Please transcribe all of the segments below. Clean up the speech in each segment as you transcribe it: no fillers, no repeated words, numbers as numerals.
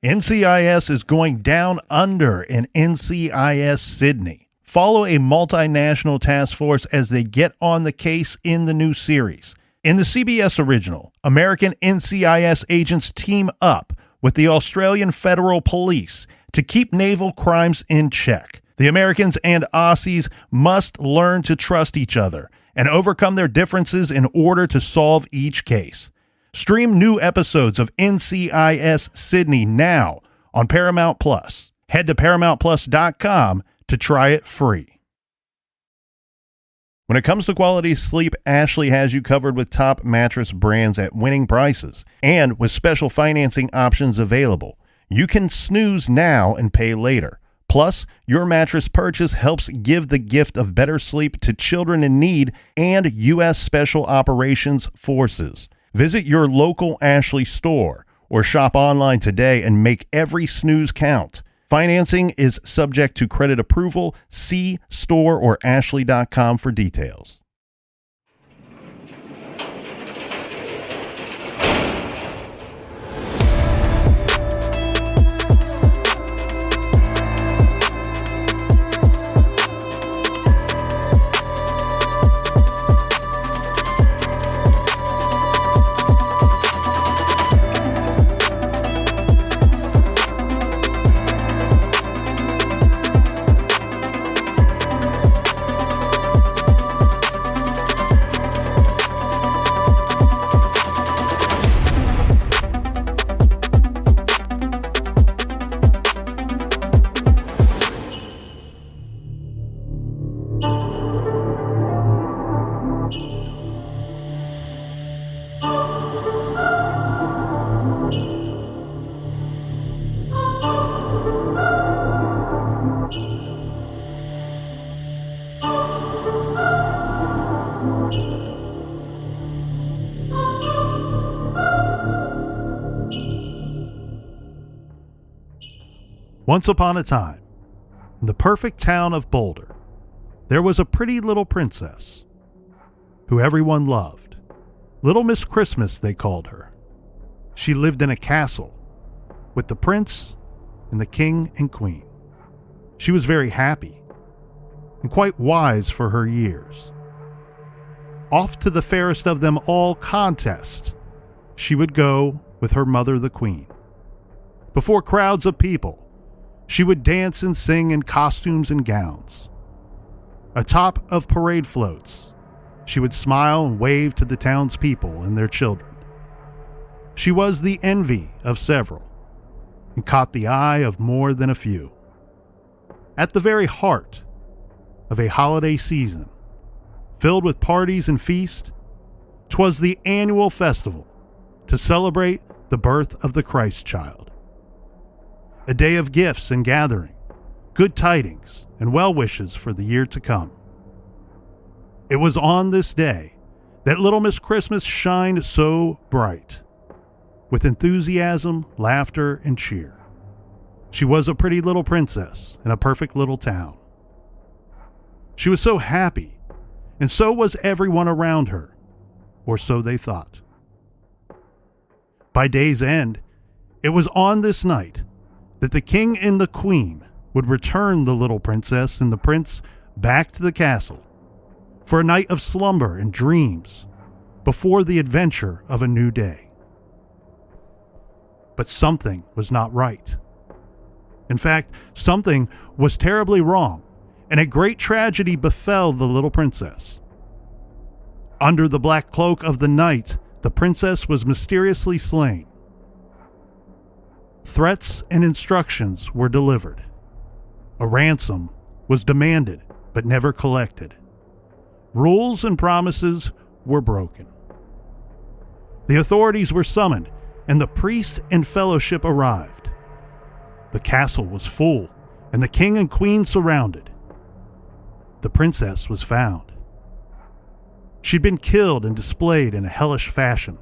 NCIS is going down under in NCIS Sydney. Follow a multinational task force as they get on the case in the new series. In the CBS original, American NCIS agents team up with the Australian Federal Police to keep naval crimes in check. The Americans and Aussies must learn to trust each other and overcome their differences in order to solve each case. Stream new episodes of NCIS Sydney now on Paramount+. Head to ParamountPlus.com to try it free. When it comes to quality sleep, Ashley has you covered with top mattress brands at winning prices and with special financing options available. You can snooze now and pay later. Plus, your mattress purchase helps give the gift of better sleep to children in need and U.S. Special Operations Forces. Visit your local Ashley store or shop online today and make every snooze count. Financing is subject to credit approval. See store or ashley.com for details. Once upon a time, in the perfect town of Boulder, there was a pretty little princess who everyone loved. Little Miss Christmas, they called her. She lived in a castle with the prince and the king and queen. She was very happy and quite wise for her years. Off to the fairest of them all contest, she would go with her mother, the queen. Before crowds of people, she would dance and sing in costumes and gowns. Atop of parade floats, she would smile and wave to the townspeople and their children. She was the envy of several and caught the eye of more than a few. At the very heart of a holiday season, filled with parties and feasts, 'twas the annual festival to celebrate the birth of the Christ child. A day of gifts and gathering, good tidings and well wishes for the year to come. It was on this day that Little Miss Christmas shined so bright, with enthusiasm, laughter, and cheer. She was a pretty little princess in a perfect little town. She was so happy, and so was everyone around her, or so they thought. By day's end, it was on this night that the king and the queen would return the little princess and the prince back to the castle for a night of slumber and dreams before the adventure of a new day. But something was not right. In fact, something was terribly wrong, and a great tragedy befell the little princess. Under the black cloak of the night, the princess was mysteriously slain. Threats and instructions were delivered. A ransom was demanded but never collected. Rules and promises were broken. The authorities were summoned, and the priest and fellowship arrived. The castle was full, and the king and queen surrounded. The princess was found. She'd been killed and displayed in a hellish fashion,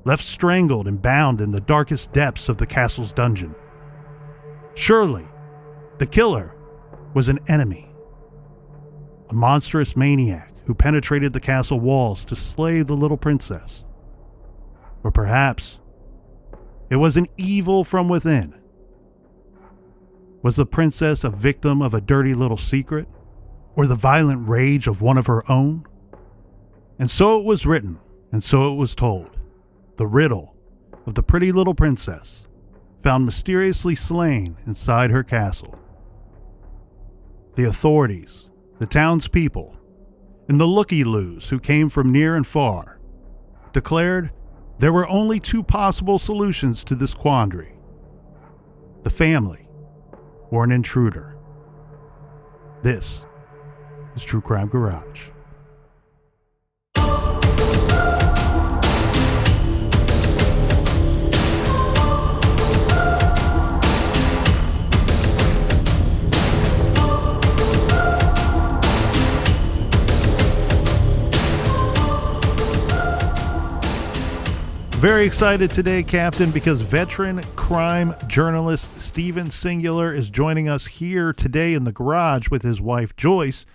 left strangled and bound in the darkest depths of the castle's dungeon. Surely, the killer was an enemy, a monstrous maniac who penetrated the castle walls to slay the little princess. Or perhaps It was an evil from within. Was the princess a victim of a dirty little secret, or the violent rage of one of her own? And so it was written, and so it was told. The riddle of the pretty little princess found mysteriously slain inside her castle. The authorities, the townspeople, and the looky-loos who came from near and far declared there were only two possible solutions to this quandary: the family or an intruder. This is True Crime Garage. Very excited today, Captain, because veteran crime journalist Steven Singular is joining us here today in the garage with his wife Joyce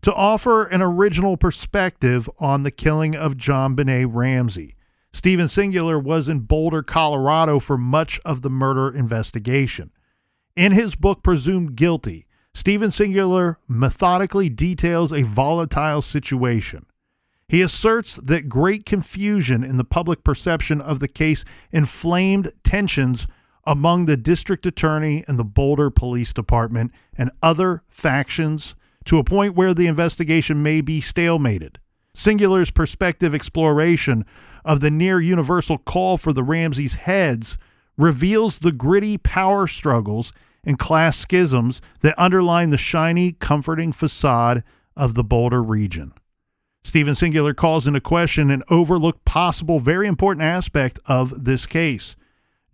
to offer an original perspective on the killing of Jonbenet Ramsey. Steven Singular was in Boulder, Colorado for much of the murder investigation. In his book Presumed Guilty, Steven Singular methodically details a volatile situation. He asserts that great confusion in the public perception of the case inflamed tensions among the district attorney and the Boulder Police Department and other factions to a point where the investigation may be stalemated. Singular's perspective exploration of the near universal call for the Ramseys' heads reveals the gritty power struggles and class schisms that underline the shiny, comforting facade of the Boulder region. Steven Singular calls into question an overlooked possible very important aspect of this case.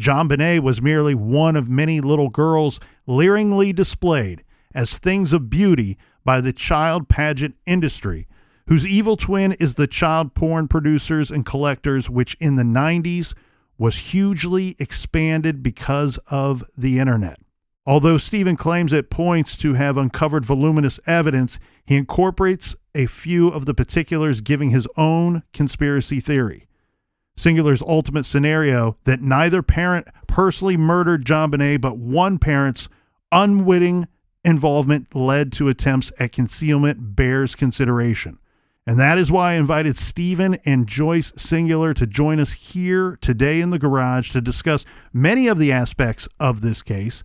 Jonbenet was merely one of many little girls leeringly displayed as things of beauty by the child pageant industry, whose evil twin is the child porn producers and collectors, which in the 90s was hugely expanded because of the internet. Although Steven claims at points to have uncovered voluminous evidence, he incorporates a few of the particulars, giving his own conspiracy theory. Singular's ultimate scenario that neither parent personally murdered Jonbenet, but one parent's unwitting involvement led to attempts at concealment bears consideration. And that is why I invited Steven and Joyce Singular to join us here today in the garage to discuss many of the aspects of this case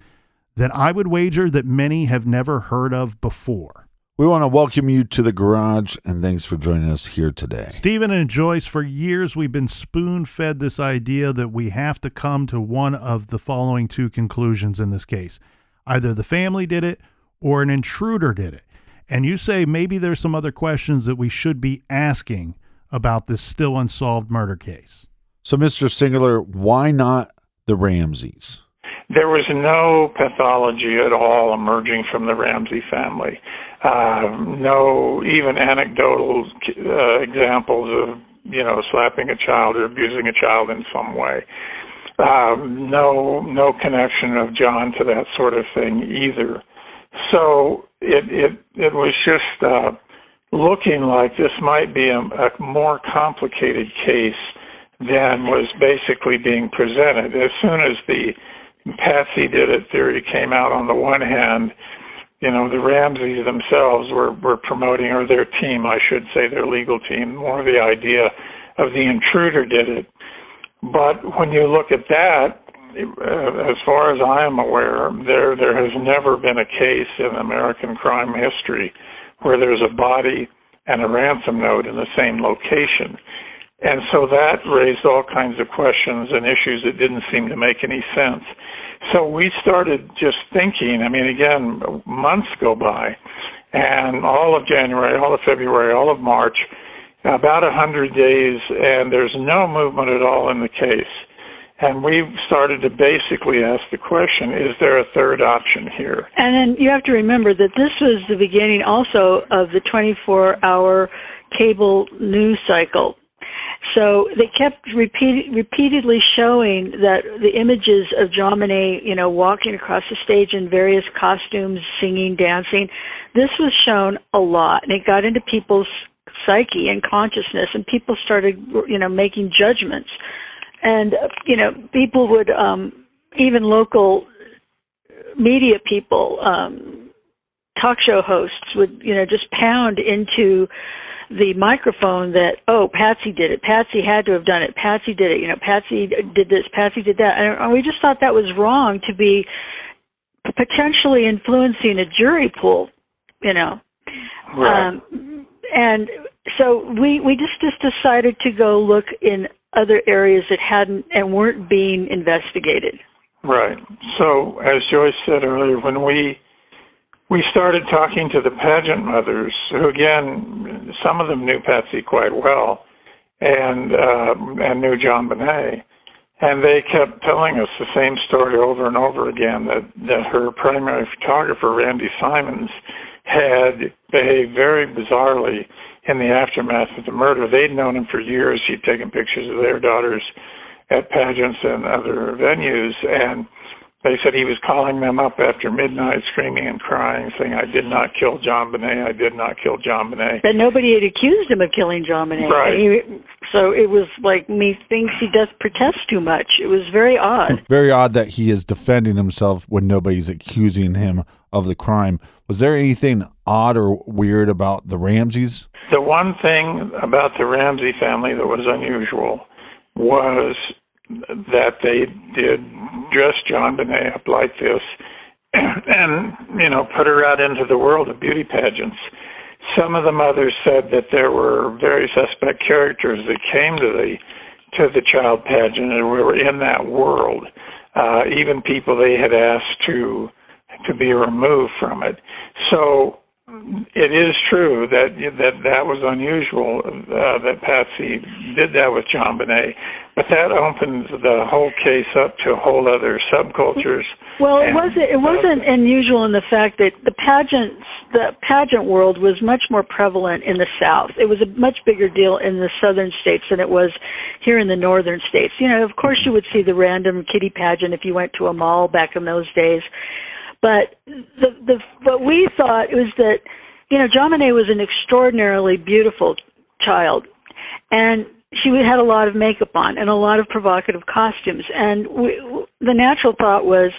that I would wager that many have never heard of before. We want to welcome you to the garage, and thanks for joining us here today. Steven and Joyce, for years we've been spoon-fed this idea that we have to come to one of the following two conclusions in this case. Either the family did it or an intruder did it. And you say maybe there's some other questions that we should be asking about this still unsolved murder case. So, Mr. Singular, why not the Ramseys? There was no pathology at all emerging from the Ramsey family. No even anecdotal examples of, slapping a child or abusing a child in some way. No connection of John to that sort of thing either. So it was just looking like this might be a more complicated case than was basically being presented. As soon as the Patsy did it theory came out, on the one hand, the Ramseys themselves were promoting, or their team, I should say, their legal team, more the idea of the intruder did it. But when you look at that, as far as I am aware, there has never been a case in American crime history where there's a body and a ransom note in the same location. And so that raised all kinds of questions and issues that didn't seem to make any sense. So we started just thinking, again, months go by, and all of January, all of February, all of March, about 100 days, and there's no movement at all in the case. And we started to basically ask the question, is there a third option here? And then you have to remember that this was the beginning also of the 24-hour cable news cycle. So they kept repeatedly showing that the images of Jonbenet, walking across the stage in various costumes, singing, dancing, this was shown a lot. And it got into people's psyche and consciousness, and people started, making judgments. And people would, even local media people, talk show hosts would, just pound into the microphone that, oh, Patsy did it. Patsy had to have done it. Patsy did it. Patsy did this. Patsy did that. And we just thought that was wrong to be potentially influencing a jury pool, Right. And so we just decided to go look in other areas that hadn't and weren't being investigated. Right. So, as Joyce said earlier, when we started talking to the pageant mothers, who again, some of them knew Patsy quite well, and knew Jonbenet, and they kept telling us the same story over and over again, that her primary photographer, Randy Simons, had behaved very bizarrely in the aftermath of the murder. They'd known him for years. He'd taken pictures of their daughters at pageants and other venues, and they said he was calling them up after midnight, screaming and crying, saying, "I did not kill Jonbenet. I did not kill Jonbenet." But nobody had accused him of killing Jonbenet. Right. So it was like, methinks he does protest too much. It was very odd. Very odd that he is defending himself when nobody's accusing him of the crime. Was there anything odd or weird about the Ramseys? The one thing about the Ramsey family that was unusual was that they did dress Jonbenet up like this and, put her out into the world of beauty pageants. Some of the mothers said that there were very suspect characters that came to the child pageant and were in that world, even people they had asked to be removed from it. So it is true that was unusual, that Patsy did that with Jonbenet, but that opens the whole case up to whole other subcultures. Well, it wasn't unusual in the fact that the pageant world was much more prevalent in the South. It was a much bigger deal in the southern states than it was here in the northern states. Of course you would see the random kiddie pageant if you went to a mall back in those days. But what we thought was that, Jonbenet was an extraordinarily beautiful child, and she had a lot of makeup on and a lot of provocative costumes. And the natural thought was,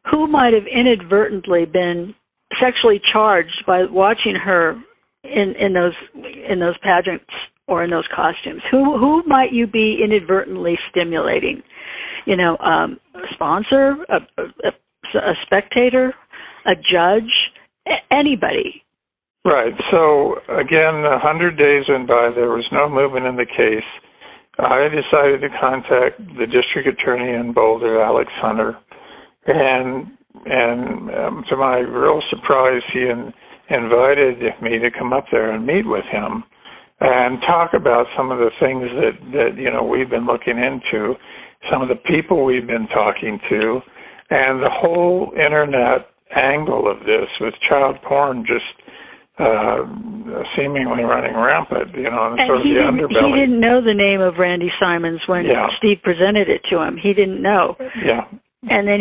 who might have inadvertently been sexually charged by watching her in those pageants or in those costumes? Who might you be inadvertently stimulating? A sponsor, a spectator, a judge, anybody. Right. So, again, 100 days went by. There was no movement in the case. I decided to contact the district attorney in Boulder, Alex Hunter, and to my real surprise, he invited me to come up there and meet with him and talk about some of the things that we've been looking into, some of the people we've been talking to, and the whole internet angle of this, with child porn just seemingly running rampant, and sort of the underbelly. He didn't know the name of Randy Simons when Steve presented it to him. He didn't know. Yeah. And then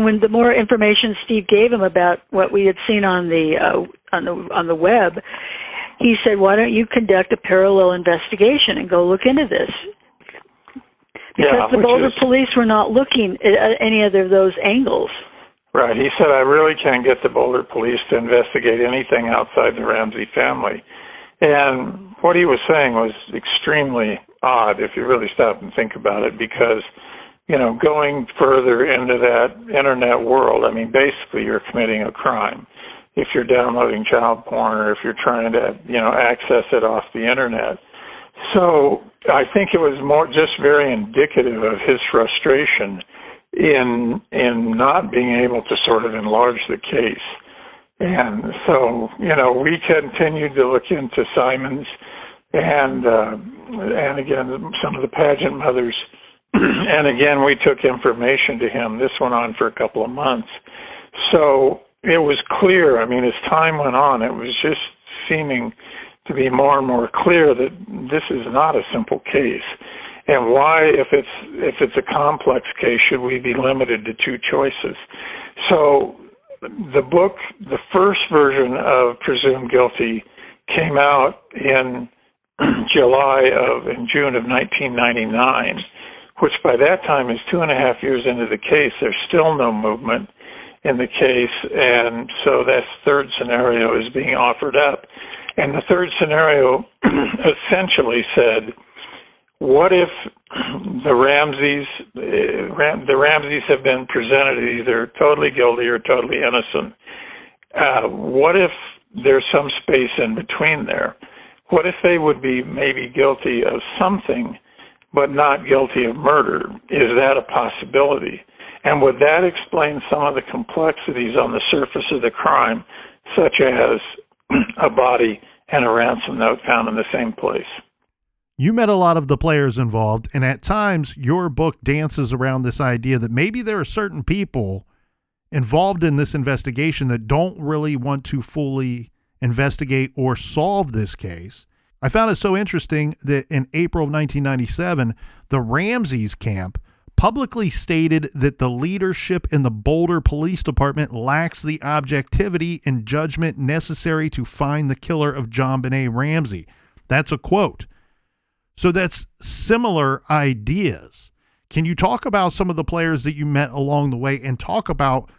when the more information Steve gave him about what we had seen on the web, he said, "Why don't you conduct a parallel investigation and go look into this?" Because the Boulder police were not looking at any of those angles. Right. He said, "I really can't get the Boulder police to investigate anything outside the Ramsey family." And what he was saying was extremely odd if you really stop and think about it, because, going further into that internet world, basically you're committing a crime if you're downloading child porn or if you're trying to, access it off the internet. So I think it was more just very indicative of his frustration in not being able to sort of enlarge the case. And so, we continued to look into Simons and again, some of the pageant mothers. And again, we took information to him. This went on for a couple of months. So it was clear, as time went on, it was just seeming to be more and more clear that this is not a simple case. And why, if it's a complex case, should we be limited to two choices? So the book, the first version of Presumed Guilty, came out in June of 1999, which by that time is 2.5 years into the case. There's still no movement in the case, and so that third scenario is being offered up. And the third scenario essentially said, what if the Ramseys have been presented either totally guilty or totally innocent? What if there's some space in between there? What if they would be maybe guilty of something, but not guilty of murder? Is that a possibility? And would that explain some of the complexities on the surface of the crime, such as a body and a ransom note found in the same place? You met a lot of the players involved, and at times your book dances around this idea that maybe there are certain people involved in this investigation that don't really want to fully investigate or solve this case. I found it so interesting that in April of 1997, the Ramseys camp publicly stated that the leadership in the Boulder Police Department lacks the objectivity and judgment necessary to find the killer of Jonbenet Ramsey. That's a quote. So that's similar ideas. Can you talk about some of the players that you met along the way and talk about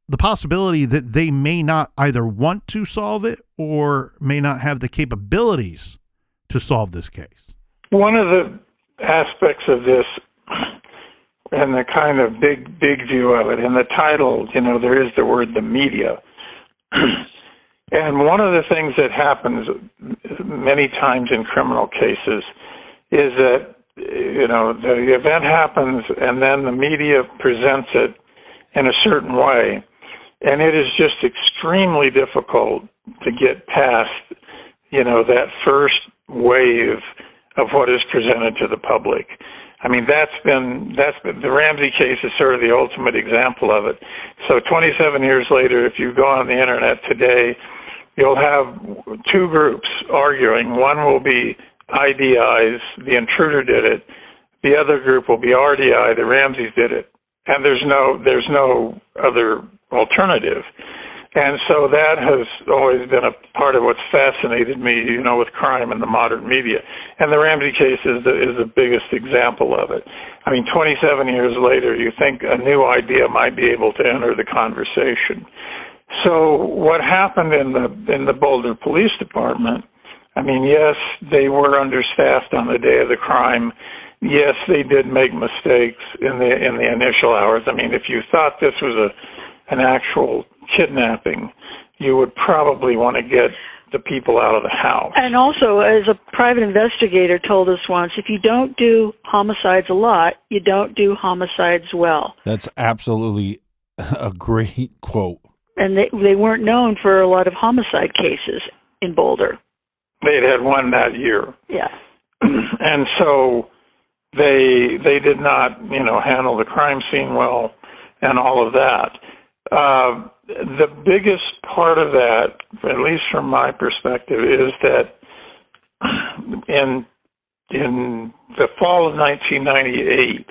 the possibility that they may not either want to solve it or may not have the capabilities to solve this case? One of the aspects of this and the kind of big view of it, in the title, there is the word the media. And one of the things that happens many times in criminal cases is that, the event happens and then the media presents it in a certain way. And it is just extremely difficult to get past, that first wave of what is presented to the public. I mean, that's been the Ramsey case is sort of the ultimate example of it. So 27 years later, if you go on the internet today, you'll have two groups arguing. One will be IDIs, the intruder did it. The other group will be RDI, the Ramseys did it. And there's no other alternative. And so that has always been a part of what's fascinated me, with crime in the modern media. And the Ramsey case is the biggest example of it. I mean, 27 years later, you think a new idea might be able to enter the conversation. So what happened in the Boulder Police Department, I mean, yes, they were understaffed on the day of the crime. Yes, they did make mistakes in the initial hours. I mean, if you thought this was an actual kidnapping, you would probably want to get the people out of the house. And also, as a private investigator told us once, if you don't do homicides a lot, you don't do homicides well. That's absolutely a great quote. And they weren't known for a lot of homicide cases in Boulder. They'd had one that year. Yeah. And so they did not, handle the crime scene well and all of that. The biggest part of that, at least from my perspective, is that in the fall of 1998,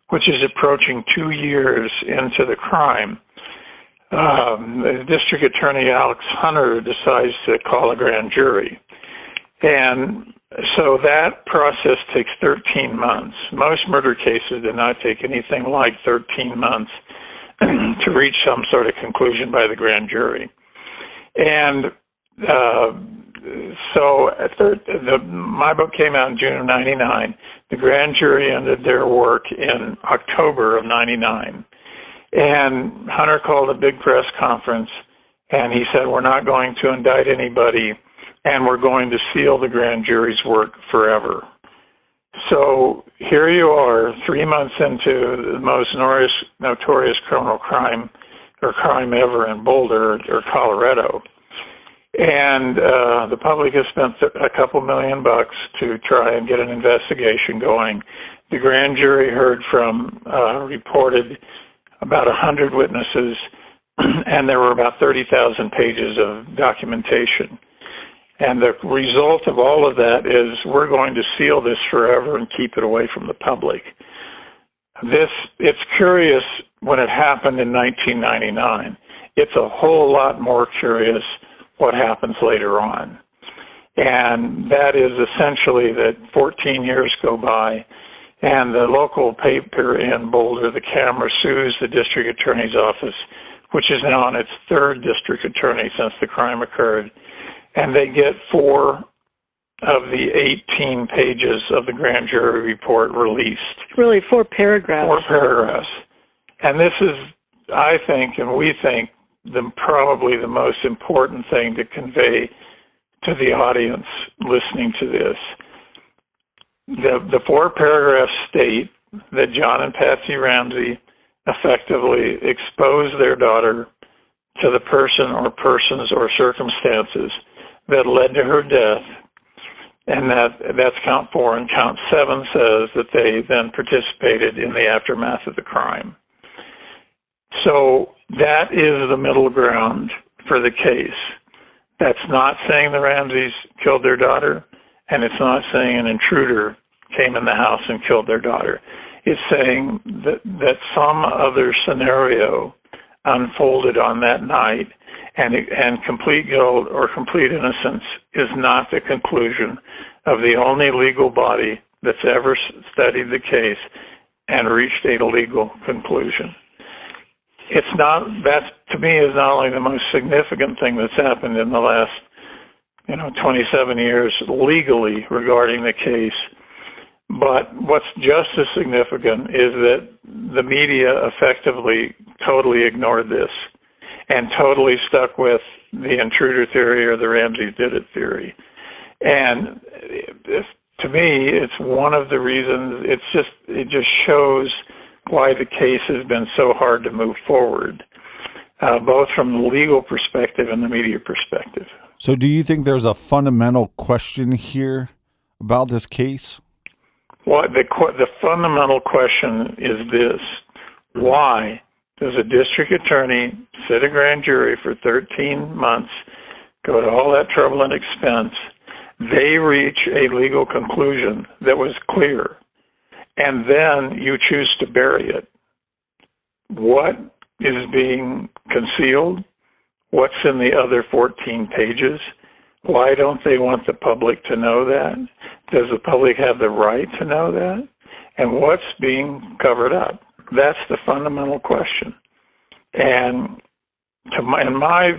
which is approaching 2 years into the crime, the District Attorney Alex Hunter decides to call a grand jury. And so that process takes 13 months. Most murder cases do not take anything like 13 months to reach some sort of conclusion by the grand jury. And so my book came out in June of 99. The grand jury ended their work in October of 99. And Hunter called a big press conference, and he said, we're not going to indict anybody, and we're going to seal the grand jury's work forever. So here you are, 3 months into the most notorious criminal crime or crime ever in Boulder or Colorado. And the public has spent a couple $1 million to try and get an investigation going. The grand jury heard from, reported about 100 witnesses, and there were about 30,000 pages of documentation. And the result of all of that is we're going to seal this forever and keep it away from the public. It's curious when it happened in 1999. It's a whole lot more curious what happens later on. And that is essentially that 14 years go by And the local paper in Boulder, the Camera, sues the district attorney's office, which is now on its third district attorney since the crime occurred. And they get 4 of the 18 pages of the grand jury report released. Really, 4 paragraphs. 4 paragraphs. And this is, I think, and we think, probably the most important thing to convey to the audience listening to this. The 4 paragraphs state that John and Patsy Ramsey effectively exposed their daughter to the person or persons or circumstances that led to her death, and that's count 4. And count 7 says that they then participated in the aftermath of the crime. So that is the middle ground for the case. That's not saying the Ramseys killed their daughter, and it's not saying an intruder came in the house and killed their daughter. It's saying that some other scenario unfolded on that night, and complete guilt or complete innocence is not the conclusion of the only legal body that's ever studied the case and reached a legal conclusion. It's not, that to me is not only the most significant thing that's happened in the last 27 years legally regarding the case, but what's just as significant is that the media effectively totally ignored this and totally stuck with the intruder theory or the Ramsey did it theory. And to me, it's one of the reasons, it just shows why the case has been so hard to move forward, both from the legal perspective and the media perspective. So do you think there's a fundamental question here about this case? Well, the fundamental question is this: why does a district attorney sit a grand jury for 13 months, go to all that trouble and expense, they reach a legal conclusion that was clear, and then you choose to bury it? What is being concealed? What's in the other 14 pages? Why don't they want the public to know that? Does the public have the right to know that? And what's being covered up? That's the fundamental question. And in my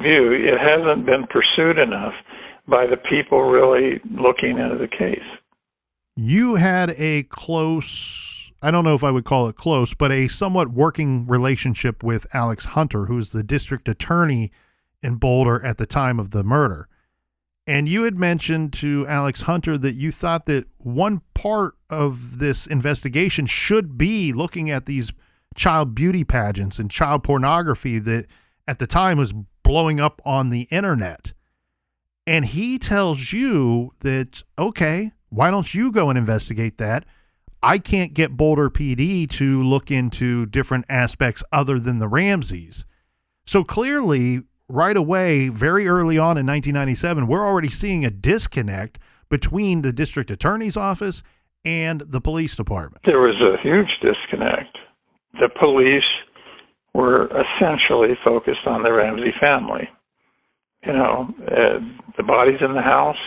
view, it hasn't been pursued enough by the people really looking into the case. You had a close, I don't know if I would call it close, but a somewhat working relationship with Alex Hunter, who's the district attorney in Boulder at the time of the murder. And you had mentioned to Alex Hunter that you thought that one part of this investigation should be looking at these child beauty pageants and child pornography that at the time was blowing up on the internet. And he tells you that, okay, why don't you go and investigate that? I can't get Boulder PD to look into different aspects other than the Ramseys. So clearly, right away, very early on in 1997, we're already seeing a disconnect between the district attorney's office and the police department. There was a huge disconnect. The police were essentially focused on the Ramsey family. The body's in the house,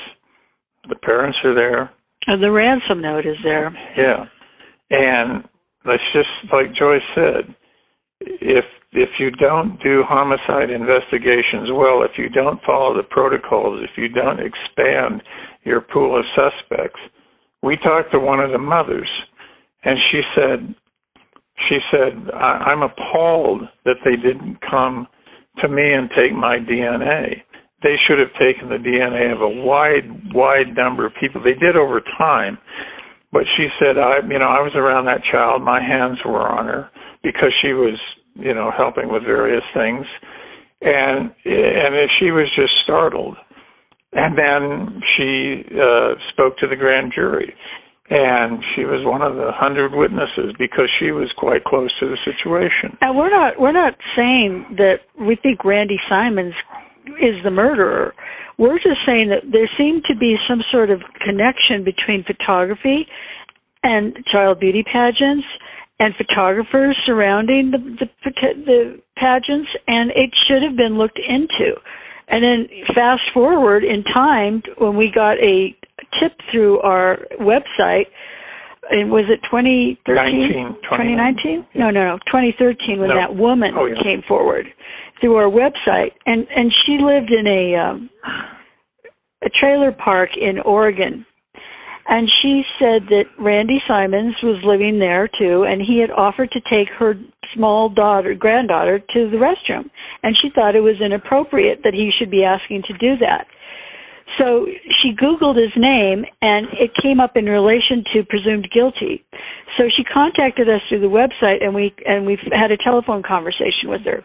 the parents are there. And the ransom note is there. Yeah. And let's just, like Joyce said, if you don't do homicide investigations well, if you don't follow the protocols, if you don't expand your pool of suspects. We talked to one of the mothers, and she said, I'm appalled that they didn't come to me and take my DNA. They should have taken the DNA of a wide number of people. They did over time. But she said, I was around that child. My hands were on her because she was, helping with various things. And she was just startled. And then she spoke to the grand jury. And she was one of the 100 witnesses because she was quite close to the situation. And we're not saying that we think Randy Simons is the murderer. We're just saying that there seemed to be some sort of connection between photography and child beauty pageants and photographers surrounding the pageants, and it should have been looked into. And then fast forward in time, when we got a tip through our website was it 2013? 2019? No, 2013 when that woman came forward through our website. And she lived in a trailer park in Oregon. And she said that Randy Simons was living there too, and he had offered to take her granddaughter to the restroom. And she thought it was inappropriate that he should be asking to do that. So she Googled his name, and it came up in relation to presumed guilty. So she contacted us through the website, and we've had a telephone conversation with her.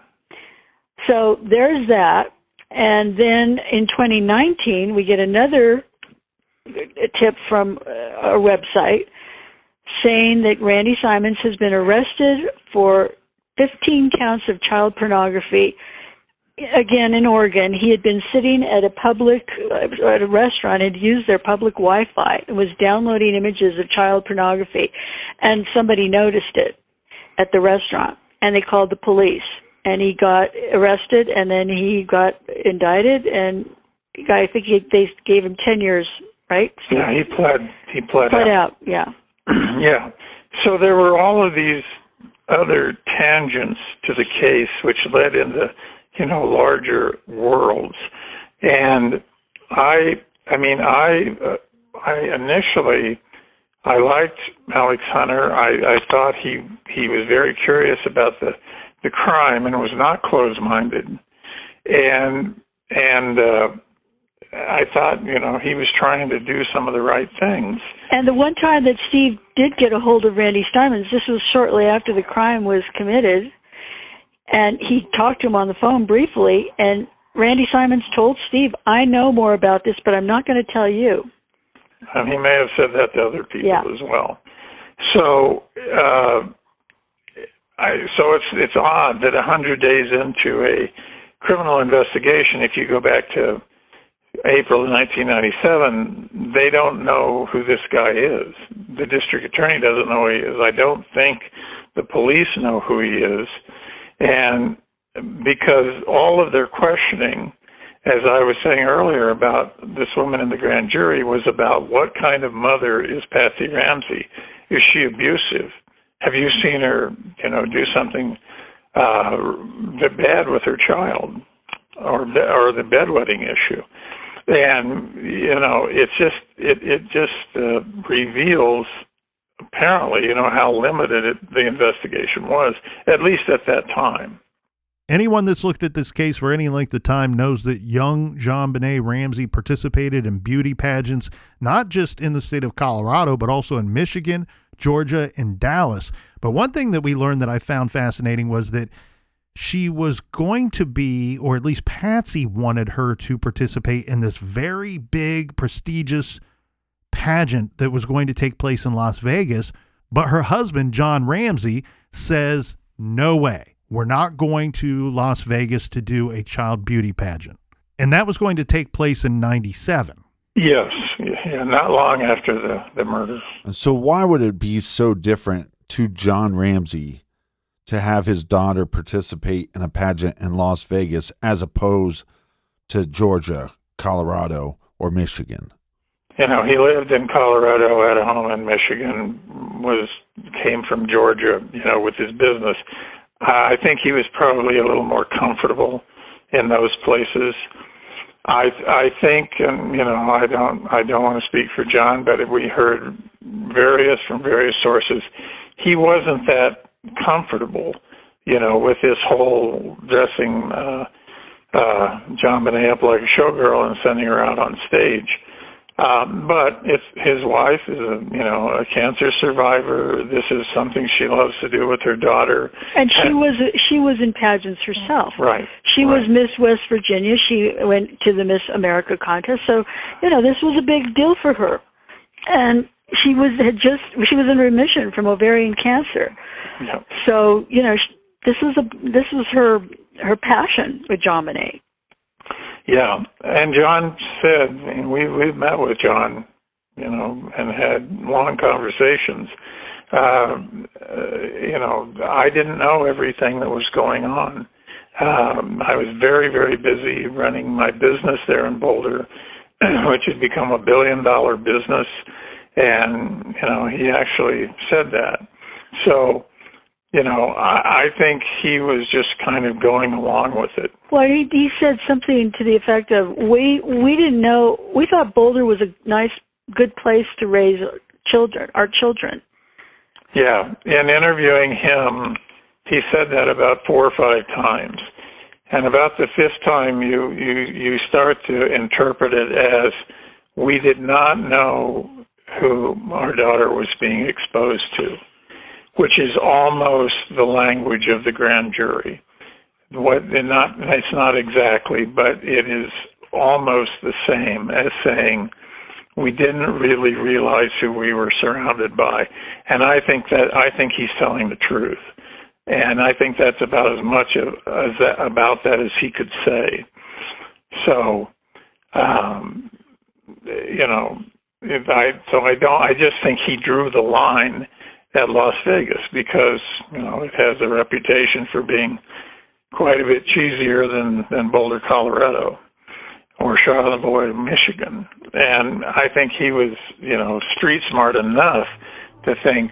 So there's that. And then in 2019, we get another tip from our website saying that Randy Simons has been arrested for 15 counts of child pornography. Again, in Oregon, he had been sitting at a restaurant, had used their public Wi-Fi, and was downloading images of child pornography, and somebody noticed it at the restaurant, and they called the police, and he got arrested, and then he got indicted, and I think they gave him 10 years, right? Yeah, he pled out. Yeah. Yeah. So there were all of these other tangents to the case which led into larger worlds. And I initially liked Alex Hunter. I thought he was very curious about the crime and was not closed-minded. And I thought, he was trying to do some of the right things. And the one time that Steve did get a hold of Randy Simons, this was shortly after the crime was committed, and he talked to him on the phone briefly, and Randy Simons told Steve, I know more about this, but I'm not going to tell you. He may have said that to other people as well. So it's odd that 100 days into a criminal investigation, if you go back to April of 1997, they don't know who this guy is. The district attorney doesn't know who he is. I don't think the police know who he is. And because all of their questioning, as I was saying earlier about this woman in the grand jury, was about what kind of mother is Patsy Ramsey? Is she abusive? Have you seen her, do something bad with her child, or the bedwetting issue? And it just reveals apparently how limited the investigation was, at least at that time. Anyone that's looked at this case for any length of time knows that young Jonbenet Ramsey participated in beauty pageants, not just in the state of Colorado, but also in Michigan, Georgia, and Dallas. But one thing that we learned that I found fascinating was that she was going to be, or at least Patsy wanted her to participate in this very big, prestigious pageant that was going to take place in Las Vegas. But her husband, John Ramsey, says, no way. We're not going to Las Vegas to do a child beauty pageant. And that was going to take place in 97. Yes, not long after the murder. So why would it be so different to John Ramsey to have his daughter participate in a pageant in Las Vegas as opposed to Georgia, Colorado, or Michigan? He lived in Colorado, had a home in Michigan, came from Georgia, with his business. I think he was probably a little more comfortable in those places. I think, and I don't want to speak for John, but we heard from various sources, he wasn't that comfortable, with this whole dressing Jonbenet up like a showgirl and sending her out on stage. But his wife is a cancer survivor. This is something she loves to do with her daughter. And she was in pageants herself. Right. She was Miss West Virginia. She went to the Miss America contest. So, this was a big deal for her. And she was in remission from ovarian cancer. Yep. So, this was her passion with Jonbenet. Yeah, and John said, and we've met with John, and had long conversations. I didn't know everything that was going on. I was very, very busy running my business there in Boulder, which had become $1 billion business. And, he actually said that. So, I think he was just kind of going along with it. Well, he said something to the effect of, we didn't know, we thought Boulder was a nice, good place to raise our children. Yeah, in interviewing him, he said that about 4 or 5 times. And about the 5th time, you start to interpret it as, we did not know who our daughter was being exposed to, which is almost the language of the grand jury. It's not exactly, but it is almost the same as saying, we didn't really realize who we were surrounded by. And I think he's telling the truth. And I think that's about as much about that as he could say. So, I just think he drew the line at Las Vegas because, it has a reputation for being quite a bit cheesier than Boulder, Colorado, or Charlevoix, Michigan. And I think he was, street smart enough to think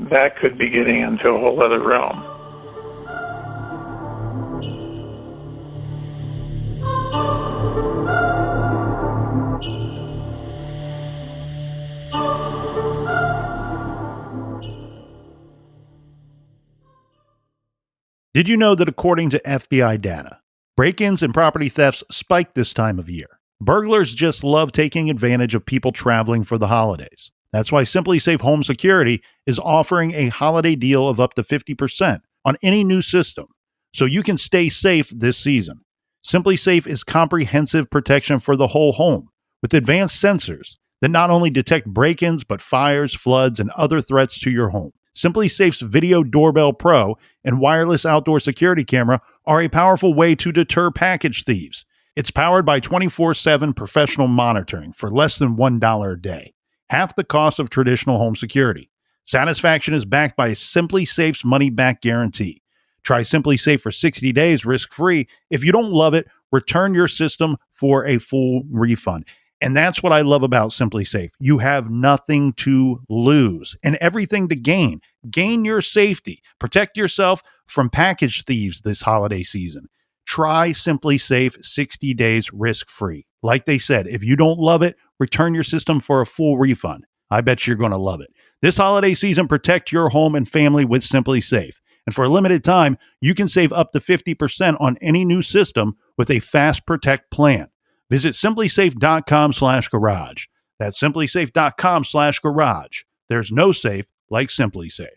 that could be getting into a whole other realm. Did you know that according to FBI data, break-ins and property thefts spike this time of year? Burglars just love taking advantage of people traveling for the holidays. That's why Simply Safe Home Security is offering a holiday deal of up to 50% on any new system, so you can stay safe this season. Simply Safe is comprehensive protection for the whole home with advanced sensors that not only detect break-ins but fires, floods, and other threats to your home. Simply Safe's Video Doorbell Pro and wireless outdoor security camera are a powerful way to deter package thieves. It's powered by 24/7 professional monitoring for less than $1 a day, half the cost of traditional home security. Satisfaction is backed by Simply Safe's money-back guarantee. Try Simply Safe for 60 days risk-free. If you don't love it, return your system for a full refund. And that's what I love about Simply Safe. You have nothing to lose and everything to gain. Gain your safety. Protect yourself from package thieves this holiday season. Try Simply Safe 60 days risk-free. Like they said, if you don't love it, return your system for a full refund. I bet you're going to love it. This holiday season, protect your home and family with Simply Safe. And for a limited time, you can save up to 50% on any new system with a Fast Protect plan. Visit simplysafe.com/garage. That's simplysafe.com/garage. There's no safe like Simply Safe.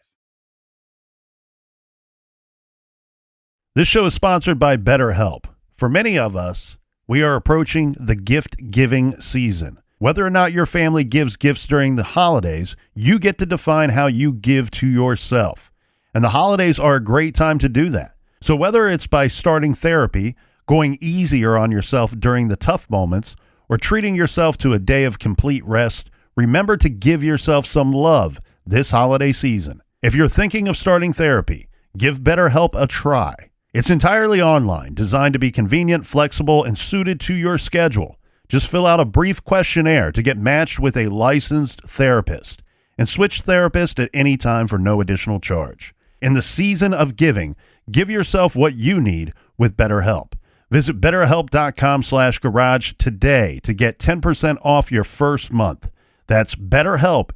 This show is sponsored by BetterHelp. For many of us, we are approaching the gift-giving season. Whether or not your family gives gifts during the holidays, you get to define how you give to yourself. And the holidays are a great time to do that. So whether it's by starting therapy, going easier on yourself during the tough moments, or treating yourself to a day of complete rest, remember to give yourself some love this holiday season. If you're thinking of starting therapy, give BetterHelp a try. It's entirely online, designed to be convenient, flexible, and suited to your schedule. Just fill out a brief questionnaire to get matched with a licensed therapist and switch therapist at any time for no additional charge. In the season of giving, give yourself what you need with BetterHelp. Visit BetterHelp.com/garage today to get 10% off your first month. That's BetterHelp,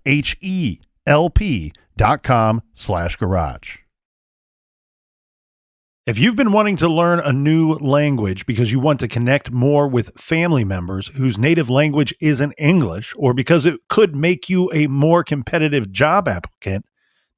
HELP.com/garage. If you've been wanting to learn a new language because you want to connect more with family members whose native language isn't English, or because it could make you a more competitive job applicant,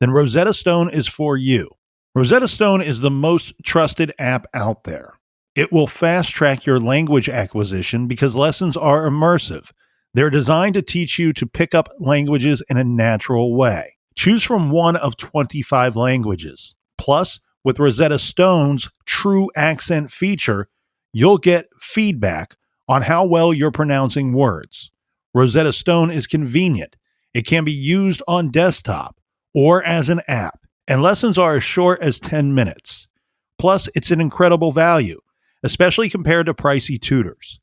then Rosetta Stone is for you. Rosetta Stone is the most trusted app out there. It will fast-track your language acquisition because lessons are immersive. They're designed to teach you to pick up languages in a natural way. Choose from one of 25 languages. Plus, with Rosetta Stone's True Accent feature, you'll get feedback on how well you're pronouncing words. Rosetta Stone is convenient. It can be used on desktop or as an app, and lessons are as short as 10 minutes. Plus, it's an incredible value, especially compared to pricey tutors.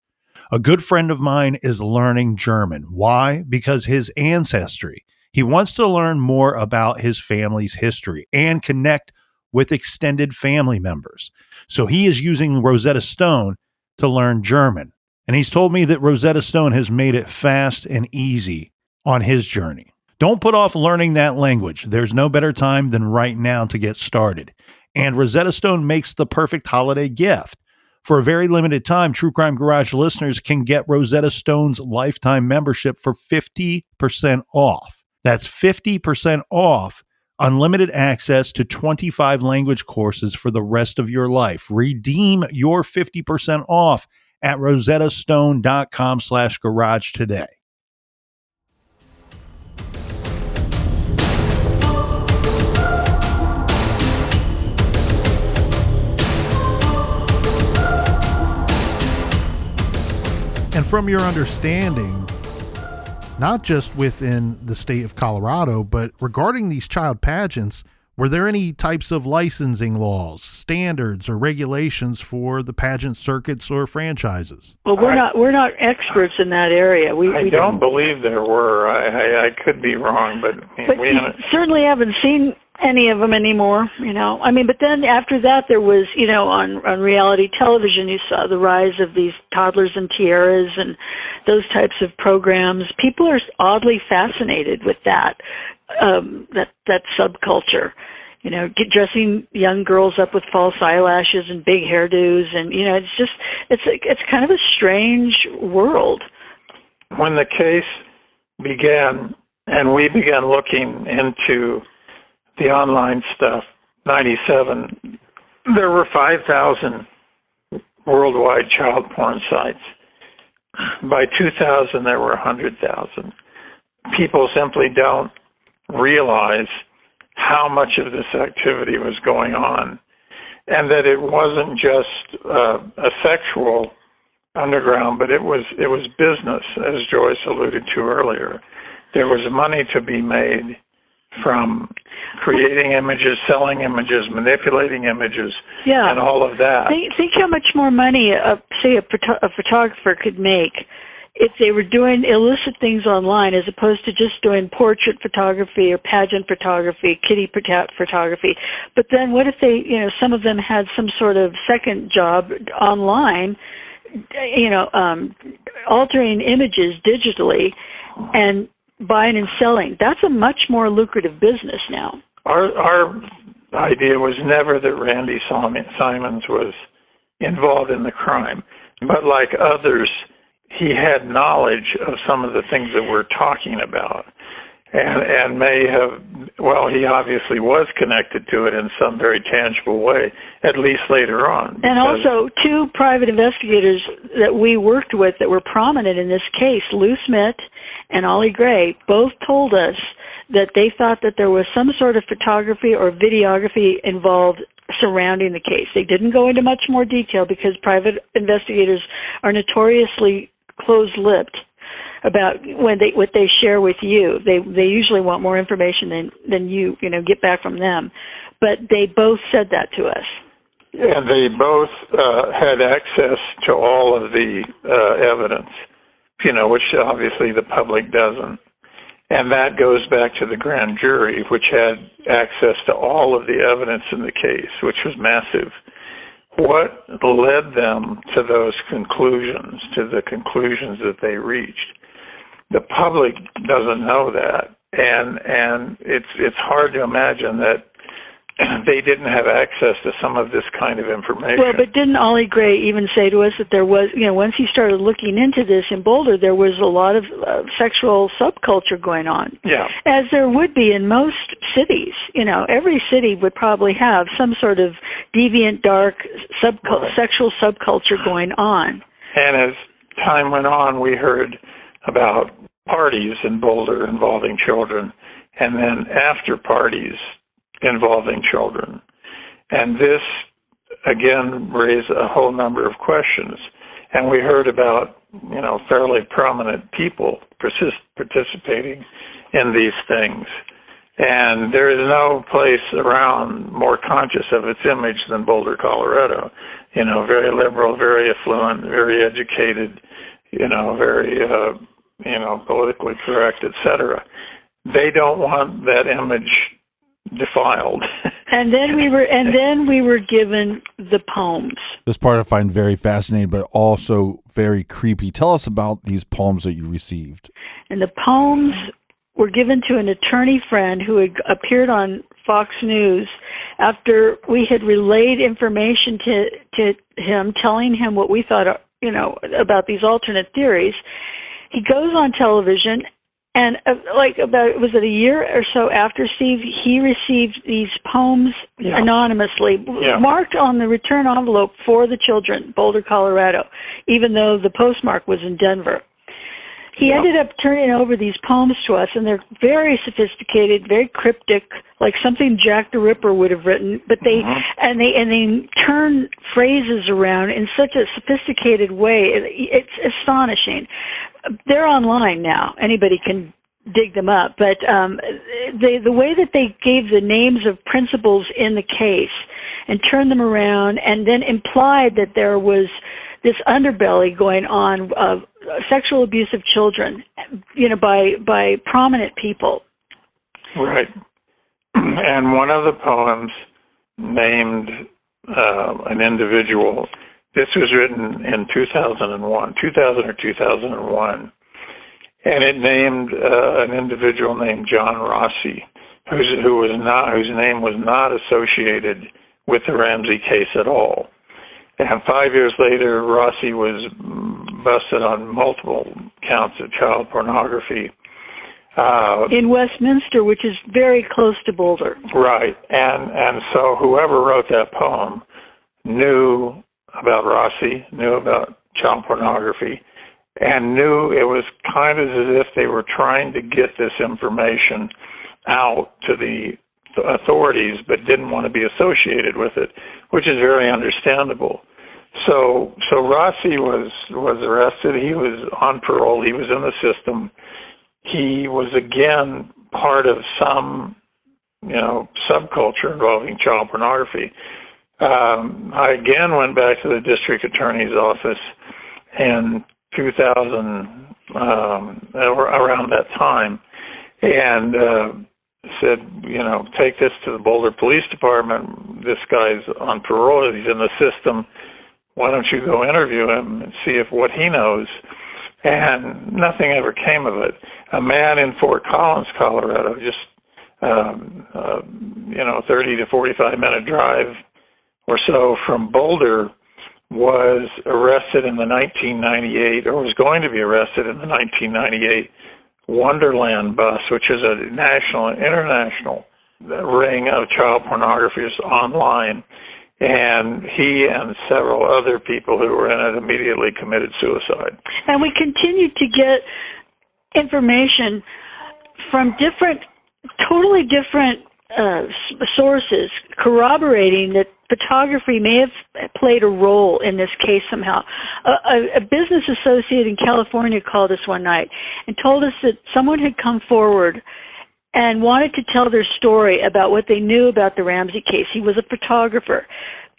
A good friend of mine is learning German. Why? Because his ancestry. He wants to learn more about his family's history and connect with extended family members. So he is using Rosetta Stone to learn German. And he's told me that Rosetta Stone has made it fast and easy on his journey. Don't put off learning that language. There's no better time than right now to get started. And Rosetta Stone makes the perfect holiday gift. For a very limited time, True Crime Garage listeners can get Rosetta Stone's lifetime membership for 50% off. That's 50% off unlimited access to 25 language courses for the rest of your life. Redeem your 50% off at rosettastone.com/garage today. And from your understanding, not just within the state of Colorado, but regarding these child pageants, were there any types of licensing laws, standards, or regulations for the pageant circuits or franchises? Well, we're not experts in that area. I don't believe there were. I could be wrong, but we certainly haven't seen any of them anymore. I mean, but then after that, there was, on reality television, you saw the rise of these toddlers and tiaras and those types of programs. People are oddly fascinated with that subculture. Dressing young girls up with false eyelashes and big hairdos, and it's kind of a strange world. When the case began, and we began looking into the online stuff, 97, there were 5,000 worldwide child porn sites. By 2000, there were 100,000. People simply don't realize how much of this activity was going on, and that it wasn't just a sexual underground, but it was business, as Joyce alluded to earlier. There was money to be made from creating images, selling images, manipulating images, and all of that. Think how much more money, say, a photographer could make if they were doing illicit things online as opposed to just doing portrait photography or pageant photography, kitty photography. But then what if they, some of them had some sort of second job online, altering images digitally and buying and selling? That's a much more lucrative business now. Our idea was never that Randy Simons was involved in the crime, but like others, he had knowledge of some of the things that we're talking about, and may have, he obviously was connected to it in some very tangible way, at least later on. And also, two private investigators that we worked with that were prominent in this case, Lou Smith and Ollie Gray, both told us that they thought that there was some sort of photography or videography involved surrounding the case. They didn't go into much more detail because private investigators are notoriously closed-lipped about what they share with you. They usually want more information than you get back from them. But they both said that to us. And they both had access to all of the evidence, which obviously the public doesn't. And that goes back to the grand jury, which had access to all of the evidence in the case, which was massive. What led them to those conclusions, to the conclusions that they reached? The public doesn't know that, and it's hard to imagine that they didn't have access to some of this kind of information. Well, but didn't Ollie Gray even say to us that there was, once he started looking into this in Boulder, there was a lot of sexual subculture going on? Yeah. As there would be in most cities. Every city would probably have some sort of deviant, dark sexual subculture going on. And as time went on, we heard about parties in Boulder involving children, and then after parties involving children. And this, again, raised a whole number of questions. And we heard about, fairly prominent people participating in these things. And there is no place around more conscious of its image than Boulder, Colorado. Very liberal, very affluent, very educated, very, politically correct, etc. They don't want that image defiled. And then we were given the poems. This part I find very fascinating, but also very creepy. Tell us about these poems that you received. And the poems were given to an attorney friend who had appeared on Fox News after we had relayed information to him, telling him what we thought, about these alternate theories. He goes on television, and was it a year or so after, Steve, he received these poems anonymously, marked on the return envelope for the children, Boulder, Colorado, even though the postmark was in Denver. He ended up turning over these poems to us, and they're very sophisticated, very cryptic, like something Jack the Ripper would have written. But they turn phrases around in such a sophisticated way. It's astonishing. They're online now. Anybody can dig them up. But the way that they gave the names of principals in the case and turned them around, and then implied that there was this underbelly going on of sexual abuse of children, by prominent people. Right. And one of the poems named an individual. This was written in 2000 or 2001, and it named an individual named John Rossi, whose name was not associated with the Ramsey case at all. And 5 years later, Rossi was busted on multiple counts of child pornography. In Westminster, which is very close to Boulder. Right. And so whoever wrote that poem knew about Rossi, knew about child pornography, and knew it was kind of as if they were trying to get this information out to the authorities, but didn't want to be associated with it, which is very understandable. So Rossi was arrested. He was on parole. He was in the system. He was again part of some, subculture involving child pornography. I again went back to the district attorney's office in 2000, around that time, and said, take this to the Boulder Police Department. This guy's on parole. He's in the system. Why don't you go interview him and see if what he knows? And nothing ever came of it. A man in Fort Collins, Colorado, just 30 to 45 minute drive or so from Boulder, was arrested in the 1998, or was going to be arrested in the 1998 Wonderland bus, which is a national and international ring of child pornographers online. And he and several other people who were in it immediately committed suicide. And we continued to get information from totally different sources corroborating that photography may have played a role in this case somehow. A business associate in California called us one night and told us that someone had come forward and wanted to tell their story about what they knew about the Ramsey case. He was a photographer,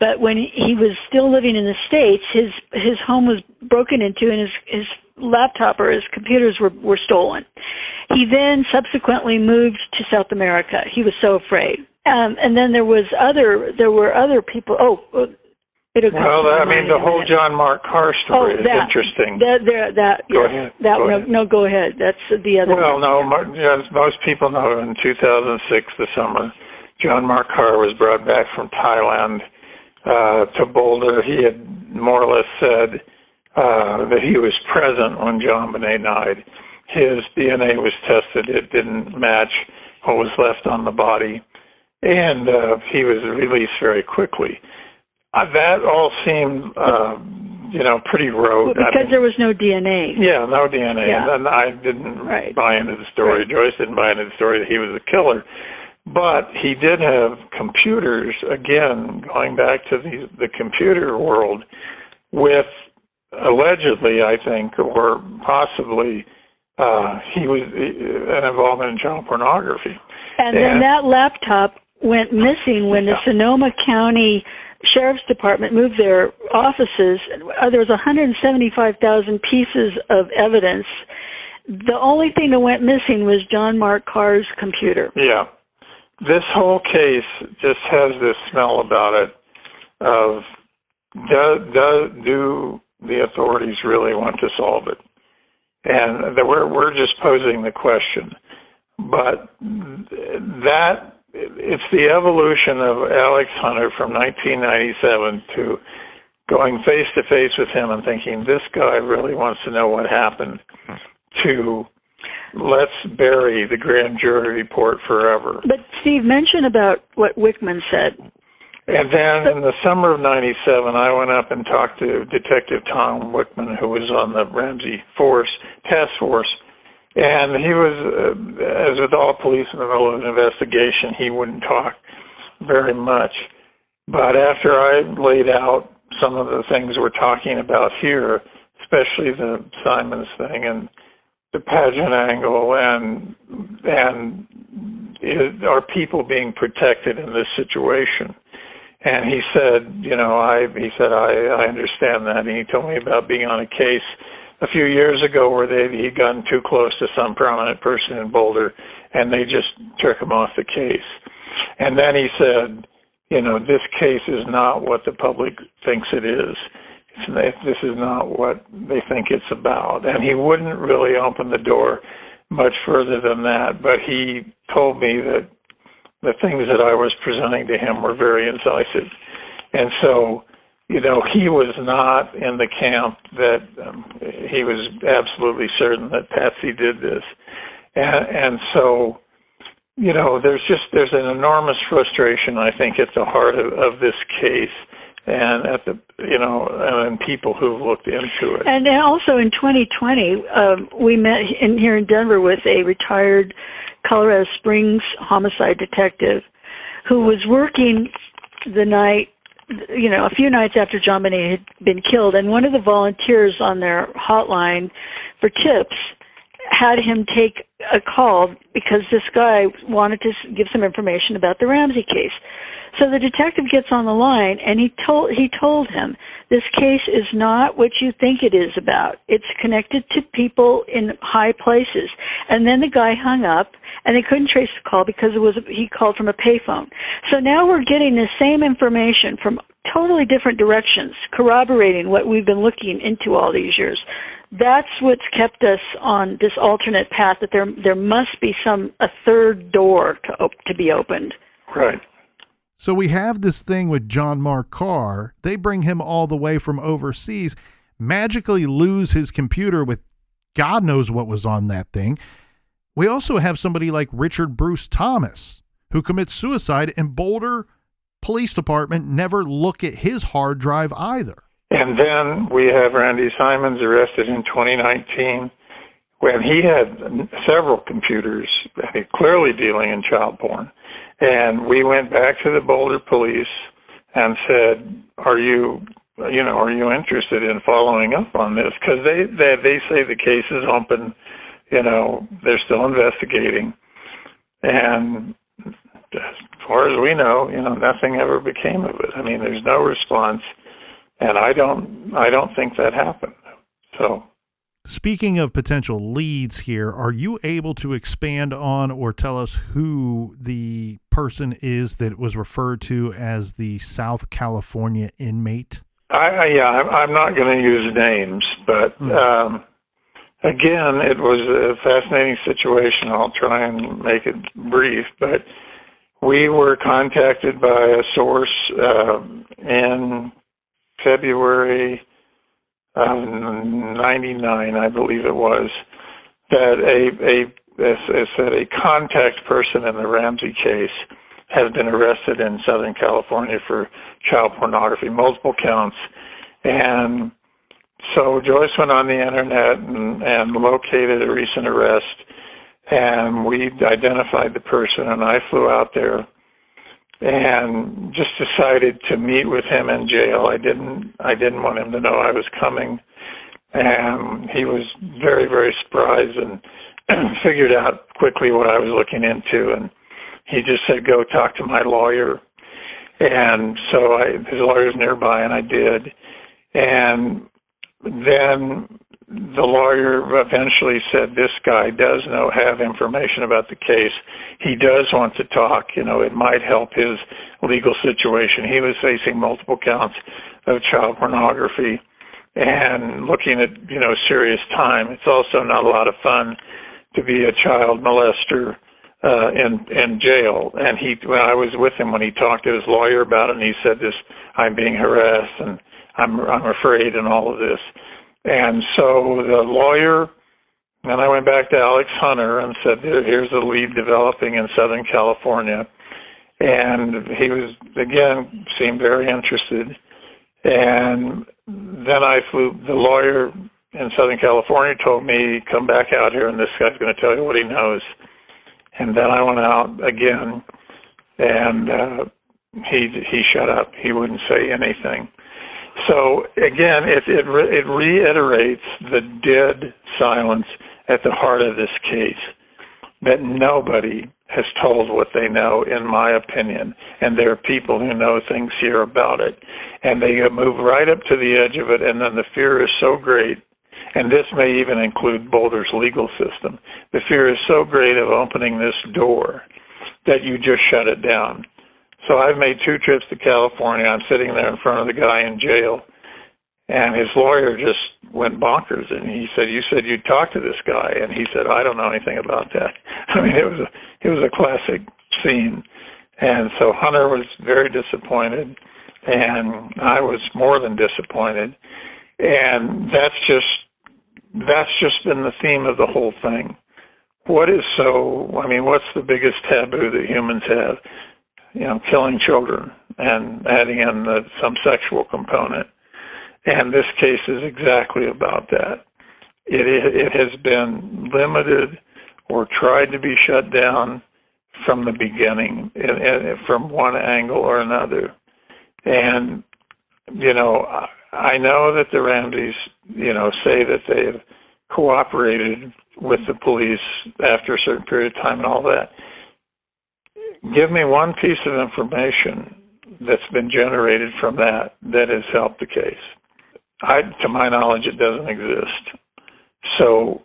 but when he was still living in the States, his home was broken into and his laptop or his computers were stolen. He then subsequently moved to South America. He was so afraid. And then there were other people. The whole John Mark Carr story is interesting. Go ahead. Go ahead. That's the other. Well, as most people know, in 2006, the summer, John Mark Carr was brought back from Thailand to Boulder. He had more or less said that he was present when Jonbenet died. His DNA was tested. It didn't match what was left on the body, and he was released very quickly. That all seemed, pretty rote. Because there was no DNA. Yeah, no DNA. Yeah. And I didn't buy into the story. Right. Joyce didn't buy into the story that he was a killer. But he did have computers, again, going back to the computer world, with allegedly, I think, or possibly, he was an involvement in child pornography. And then that laptop went missing when the Sonoma County Sheriff's Department moved their offices. There was 175,000 pieces of evidence. The only thing that went missing was John Mark Carr's computer. Yeah. This whole case just has this smell about it of do the authorities really want to solve it? And we're just posing the question. But that it's the evolution of Alex Hunter from 1997 to going face to face with him and thinking, this guy really wants to know what happened, to let's bury the grand jury report forever. But Steve, mention about what Wickman said. And then in the summer of 97, I went up and talked to Detective Tom Wickman, who was on the Ramsey task force. And he was, as with all police in the middle of an investigation, he wouldn't talk very much. But after I laid out some of the things we're talking about here, especially the Simons thing and the pageant angle and are people being protected in this situation? And he said, I understand that. And he told me about being on a case a few years ago where he'd gotten too close to some prominent person in Boulder, and they just took him off the case. And then he said, this case is not what the public thinks it is. This is not what they think it's about. And he wouldn't really open the door much further than that, but he told me that the things that I was presenting to him were very incisive. And so, he was not in the camp that he was absolutely certain that Patsy did this. And so, there's an enormous frustration, I think, at the heart of this case and at the, and people who've looked into it. And also in 2020, we met here in Denver with a retired Colorado Springs homicide detective who was working the night, a few nights after Jonbenet had been killed, and one of the volunteers on their hotline for tips had him take a call because this guy wanted to give some information about the Ramsey case. So the detective gets on the line, and he told him, this case is not what you think it is about. It's connected to people in high places. And then the guy hung up, and they couldn't trace the call because he called from a payphone. So now we're getting the same information from totally different directions, corroborating what we've been looking into all these years. That's what's kept us on this alternate path, that there must be a third door to be opened. Right. So we have this thing with John Mark Carr. They bring him all the way from overseas, magically lose his computer with God knows what was on that thing. We also have somebody like Richard Bruce Thomas, who commits suicide, and Boulder Police Department never look at his hard drive either. And then we have Randy Simons arrested in 2019 when he had several computers clearly dealing in child porn. And we went back to the Boulder police and said, are you interested in following up on this? Because they say the case is open, they're still investigating. And as far as we know, nothing ever became of it. I mean, there's no response, and I don't think that happened. So, speaking of potential leads here, are you able to expand on or tell us who the person is that was referred to as the South California inmate? I'm not going to use names, but again, it was a fascinating situation. I'll try and make it brief, but we were contacted by a source in February 99, I believe it was, that a contact person in the Ramsey case has been arrested in Southern California for child pornography, multiple counts. And so Joyce went on the internet and located a recent arrest, and we identified the person, and I flew out there and just decided to meet with him in jail. I didn't want him to know I was coming, and he was very, very surprised and figured out quickly what I was looking into, and he just said, go talk to my lawyer. And so his lawyer's nearby, and I did. And then the lawyer eventually said, this guy does have information about the case. He does want to talk. It might help his legal situation. He was facing multiple counts of child pornography and looking at, serious time. It's also not a lot of fun to be a child molester in jail. And when I was with him when he talked to his lawyer about it, and he said this, I'm being harassed and I'm afraid and all of this. And so the lawyer, and I went back to Alex Hunter and said, here's a lead developing in Southern California. And he again, seemed very interested. And then the lawyer in Southern California told me, come back out here and this guy's going to tell you what he knows. And then I went out again, and he shut up. He wouldn't say anything. So again, it reiterates the dead silence at the heart of this case, that nobody has told what they know, in my opinion. And there are people who know things here about it. And they move right up to the edge of it, and then the fear is so great, and this may even include Boulder's legal system, the fear is so great of opening this door that you just shut it down. So I've made 2 trips to California. I'm sitting there in front of the guy in jail, and his lawyer just went bonkers. And he said, you said you'd talk to this guy. And he said, I don't know anything about that. I mean, it was a classic scene. And so Hunter was very disappointed, and I was more than disappointed. And that's just been the theme of the whole thing. What's the biggest taboo that humans have? Killing children and adding in some sexual component. And this case is exactly about that. It has been limited or tried to be shut down from the beginning, from one angle or another. And, I know that the Ramseys, say that they have cooperated with the police after a certain period of time and all that. Give me one piece of information that's been generated from that has helped the case. To my knowledge, it doesn't exist. So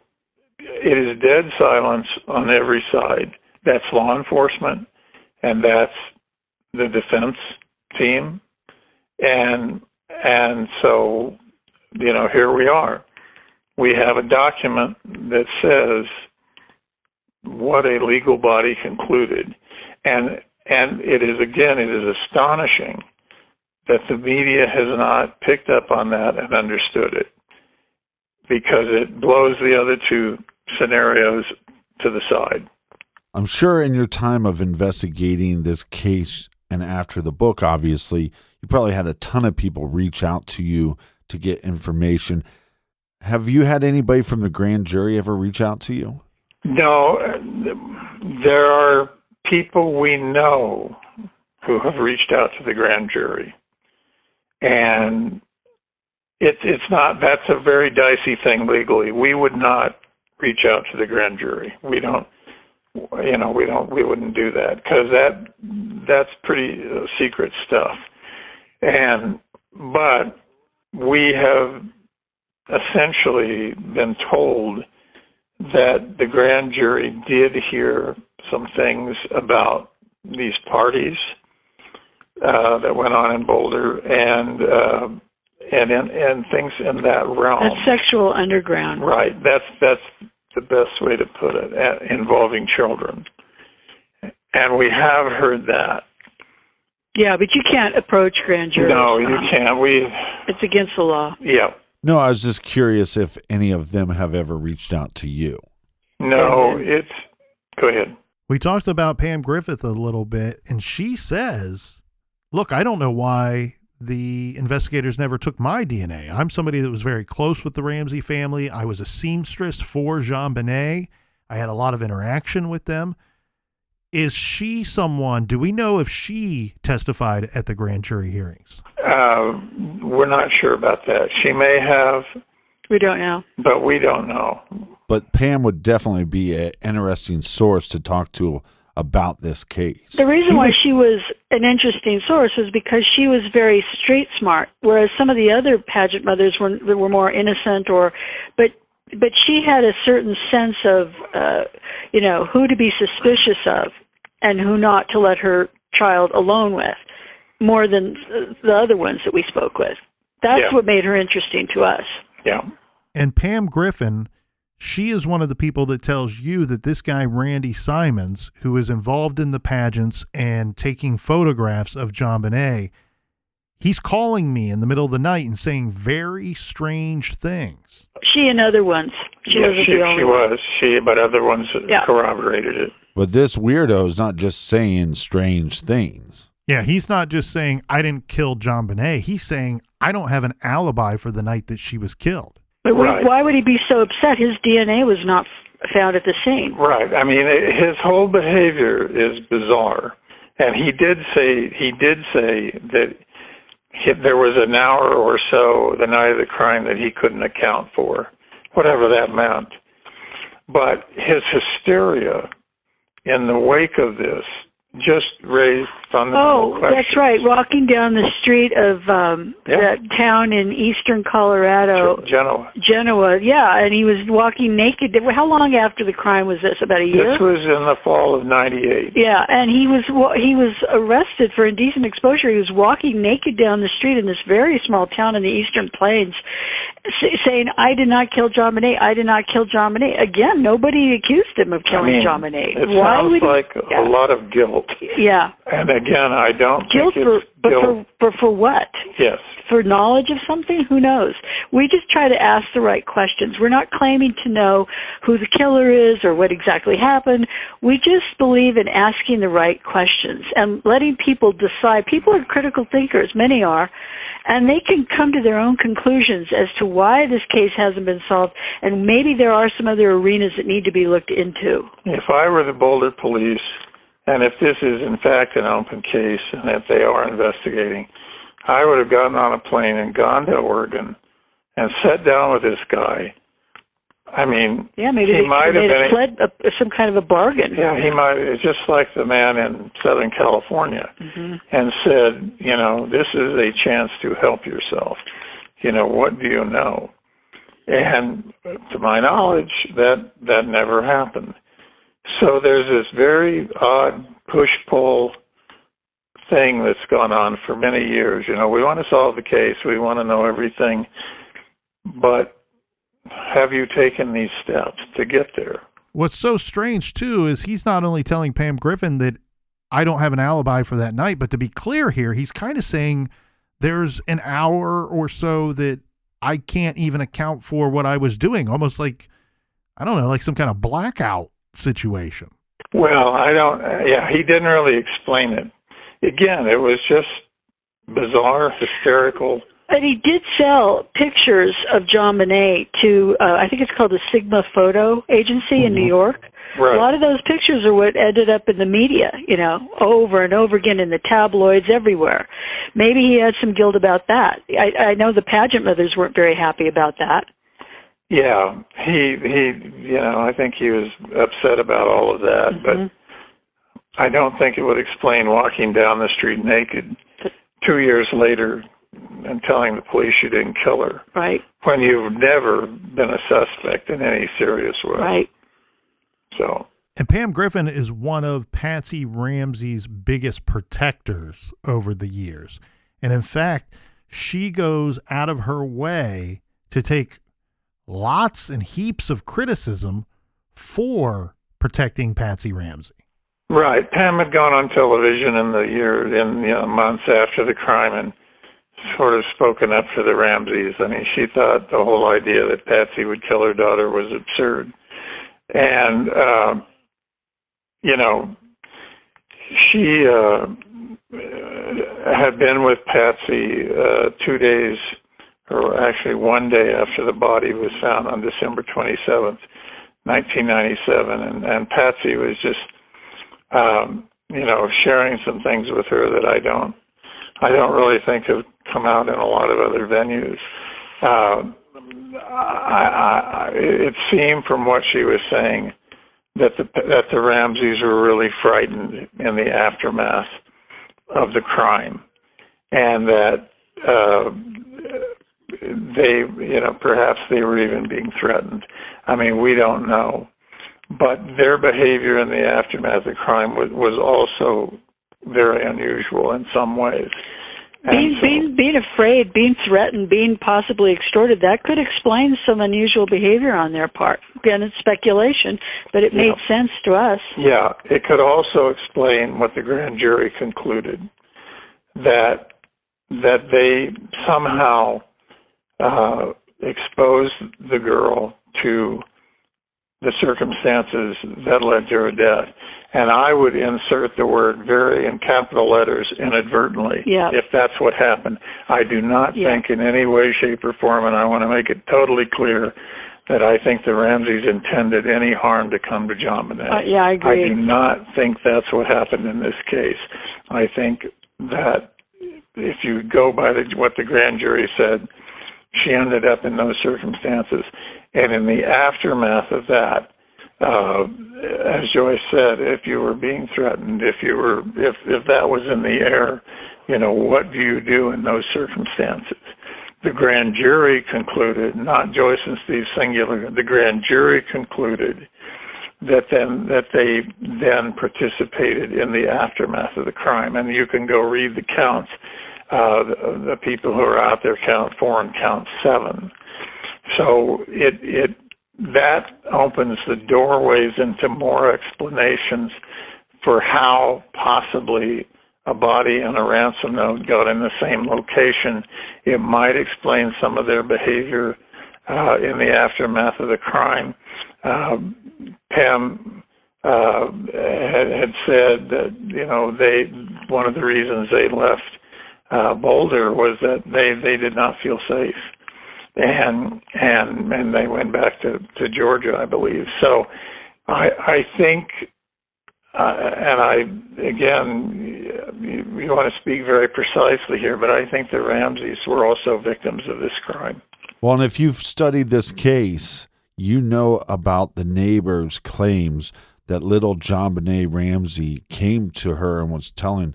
it is dead silence on every side. That's law enforcement, and that's the defense team. And so, here we are. We have a document that says what a legal body concluded. And it is astonishing that the media has not picked up on that and understood it, because it blows the other 2 scenarios to the side. I'm sure in your time of investigating this case and after the book, obviously, you probably had a ton of people reach out to you to get information. Have you had anybody from the grand jury ever reach out to you? No, there are people we know who have reached out to the grand jury. And that's a very dicey thing legally. We would not reach out to the grand jury. We wouldn't do that, because that's pretty secret stuff. But we have essentially been told that the grand jury did hear some things about these parties that went on in Boulder, and things in that realm. That's sexual underground. Right. That's the best way to put it, involving children. And we have heard that. Yeah, but you can't approach grand juries. No, you can't. It's against the law. Yeah. No, I was just curious if any of them have ever reached out to you. No, go ahead. We talked about Pam Griffith a little bit, and she says, look, I don't know why the investigators never took my DNA. I'm somebody that was very close with the Ramsey family. I was a seamstress for Jonbenet. I had a lot of interaction with them. Is she someone, do we know if she testified at the grand jury hearings? We're not sure about that. She may have. We don't know. But we don't know. But Pam would definitely be an interesting source to talk to about this case. The reason why she was an interesting source was because she was very street smart, whereas some of the other pageant mothers were more innocent, but she had a certain sense of who to be suspicious of and who not to let her child alone with, more than the other ones that we spoke with. That's what made her interesting to us. Yeah. And Pam Griffin, she is one of the people that tells you that this guy, Randy Simons, who is involved in the pageants and taking photographs of Jonbenet, he's calling me in the middle of the night and saying very strange things. She and other ones. She was. But other ones corroborated it. But this weirdo is not just saying strange things. Yeah, he's not just saying, I didn't kill Jonbenet. He's saying, I don't have an alibi for the night that she was killed. But why would he be so upset? His DNA was not found at the scene. Right. I mean, his whole behavior is bizarre. And he did say that there was an hour or so the night of the crime that he couldn't account for, whatever that meant. But his hysteria in the wake of this just raised fundamental questions. That's right. Walking down the street of that town in eastern Colorado. Genoa, yeah. And he was walking naked. How long after the crime was this? About a year? This was in the fall of '98. Yeah, and he was arrested for indecent exposure. He was walking naked down the street in this very small town in the Eastern Plains, saying, I did not kill Jonbenet. I did not kill Jonbenet. Again, nobody accused him of killing Jonbenet. It sounds like a lot of guilt. Yeah. And again, I don't guilt think it's guilt. For what? Yes. For knowledge of something? Who knows? We just try to ask the right questions. We're not claiming to know who the killer is or what exactly happened. We just believe in asking the right questions and letting people decide. People are critical thinkers, many are, and they can come to their own conclusions as to why this case hasn't been solved, and maybe there are some other arenas that need to be looked into. If I were the Boulder police, and if this is in fact an open case and if they are investigating, I would have gotten on a plane and gone to Oregon and sat down with this guy. I mean, maybe he might have been some kind of a bargain. Yeah, he might, just like the man in Southern California, and said, this is a chance to help yourself. What do you know? And to my knowledge, that never happened. So there's this very odd push-pull thing that's gone on for many years. We want to solve the case. We want to know everything. But have you taken these steps to get there? What's so strange, too, is he's not only telling Pam Griffin that I don't have an alibi for that night, but to be clear here, he's kind of saying there's an hour or so that I can't even account for what I was doing, almost like, I don't know, like some kind of blackout situation. Well, he didn't really explain it. Again, it was just bizarre, hysterical. But he did sell pictures of Jonbenet to, I think it's called the Sigma Photo Agency in New York. Right. A lot of those pictures are what ended up in the media, over and over again in the tabloids everywhere. Maybe he had some guilt about that. I know the pageant mothers weren't very happy about that. Yeah, I think he was upset about all of that, but I don't think it would explain walking down the street naked 2 years later and telling the police you didn't kill her. Right. When you've never been a suspect in any serious way. Right. So. And Pam Griffin is one of Patsy Ramsey's biggest protectors over the years. And in fact, she goes out of her way to take lots and heaps of criticism for protecting Patsy Ramsey. Right. Pam had gone on television in the months after the crime and sort of spoken up for the Ramseys. I mean, she thought the whole idea that Patsy would kill her daughter was absurd. And, she had been with Patsy 2 days, or actually 1 day after the body was found on December 27th, 1997. And Patsy was just, sharing some things with her that I don't really think have come out in a lot of other venues. It seemed from what she was saying that the Ramseys were really frightened in the aftermath of the crime, and that they, perhaps they were even being threatened. I mean, we don't know, but their behavior in the aftermath of the crime was also very unusual in some ways. Being afraid, being threatened, being possibly extorted, that could explain some unusual behavior on their part. Again, it's speculation, but it made sense to us. Yeah, it could also explain what the grand jury concluded, that they somehow exposed the girl to the circumstances that led to her death. And I would insert the word very in capital letters inadvertently, if that's what happened. I do not think in any way, shape, or form, and I want to make it totally clear, that I think the Ramseys intended any harm to come to Jonbenet. I agree. I do not think that's what happened in this case. I think that if you go by what the grand jury said, she ended up in those circumstances. And in the aftermath of that, as Joyce said, if you were being threatened, if that was in the air, what do you do in those circumstances? The grand jury concluded, not Joyce and Steve singular, the grand jury concluded that they then participated in the aftermath of the crime. And you can go read the counts. The people who are out there, count 4 and count 7. So that opens the doorways into more explanations for how possibly a body and a ransom note got in the same location. It might explain some of their behavior in the aftermath of the crime. Pam had said that one of the reasons they left Boulder was that they did not feel safe, and they went back to Georgia, I believe. So I think, you want to speak very precisely here, but I think the Ramseys were also victims of this crime. Well, and if you've studied this case, you know about the neighbor's claims that little Jonbenet Ramsey came to her and was telling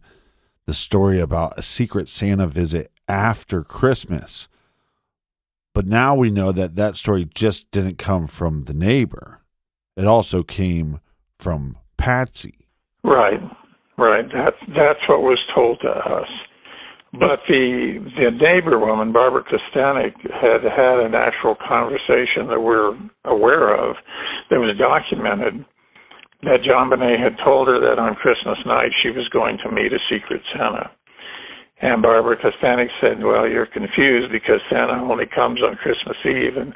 the story about a secret Santa visit after Christmas. But now we know that story just didn't come from the neighbor. It also came from Patsy. Right. That's what was told to us. But the neighbor woman, Barbara Kostanek, had an actual conversation that we're aware of that was documented, that Jonbenet had told her that on Christmas night she was going to meet a secret Santa. And Barbara Kostanek said, well, you're confused because Santa only comes on Christmas Eve. And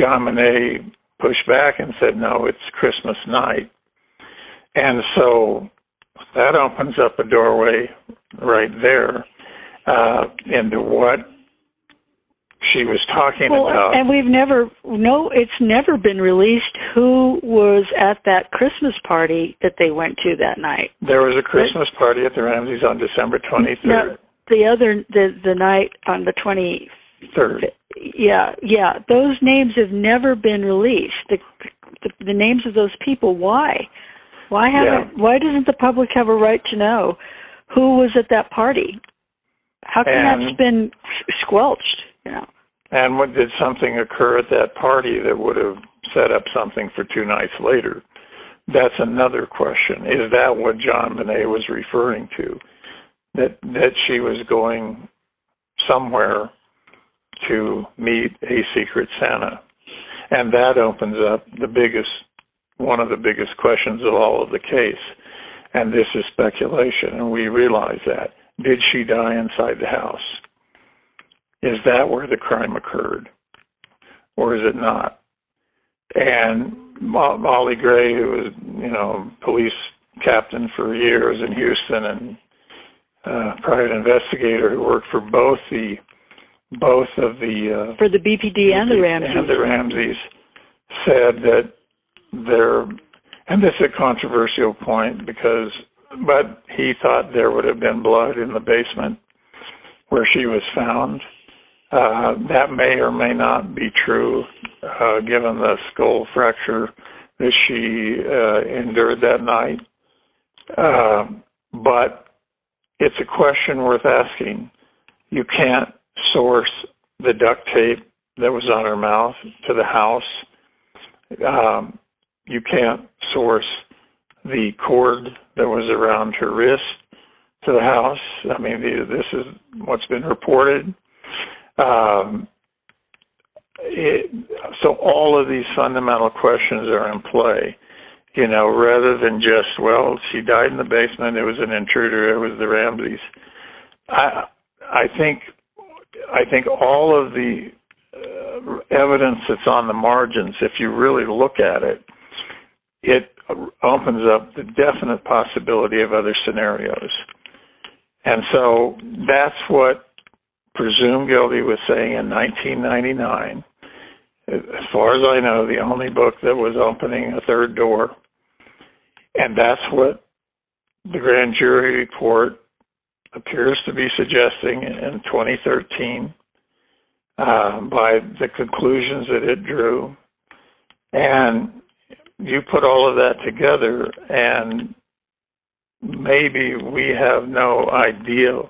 Jonbenet pushed back and said, no, it's Christmas night. And so that opens up a doorway right there into what she was talking about. And it's never been released who was at that Christmas party that they went to that night. There was a Christmas party at the Ramseys on December 23rd. No, the night on the 23rd. Yeah. Those names have never been released. The names of those people. Why? Why doesn't the public have a right to know who was at that party? How come that's been squelched? And did something occur at that party that would have set up something for 2 nights later? That's another question. Is that what Jonbenet was referring to? That she was going somewhere to meet a secret Santa? And that opens up one of the biggest questions of all of the case. And this is speculation, and we realize that. Did she die inside the house? Is that where the crime occurred? Or is it not? And Molly Gray, who was, police captain for years in Houston and private investigator who worked for both of the for the BPD and the Ramseys, said that and this is a controversial point but he thought there would have been blood in the basement where she was found. That may or may not be true, given the skull fracture that she endured that night. But it's a question worth asking. You can't source the duct tape that was on her mouth to the house. You can't source the cord that was around her wrist to the house. I mean, this is what's been reported. So all of these fundamental questions are in play, you know, rather than just, well, she died in the basement, it was an intruder, it was the Ramseys. I think all of the evidence that's on the margins, if you really look at it, it opens up the definite possibility of other scenarios. And so that's what Presumed Guilty was saying in 1999. As far as I know, the only book that was opening a third door. And that's what the grand jury report appears to be suggesting in 2013 by the conclusions that it drew. And you put all of that together, and maybe we have no idea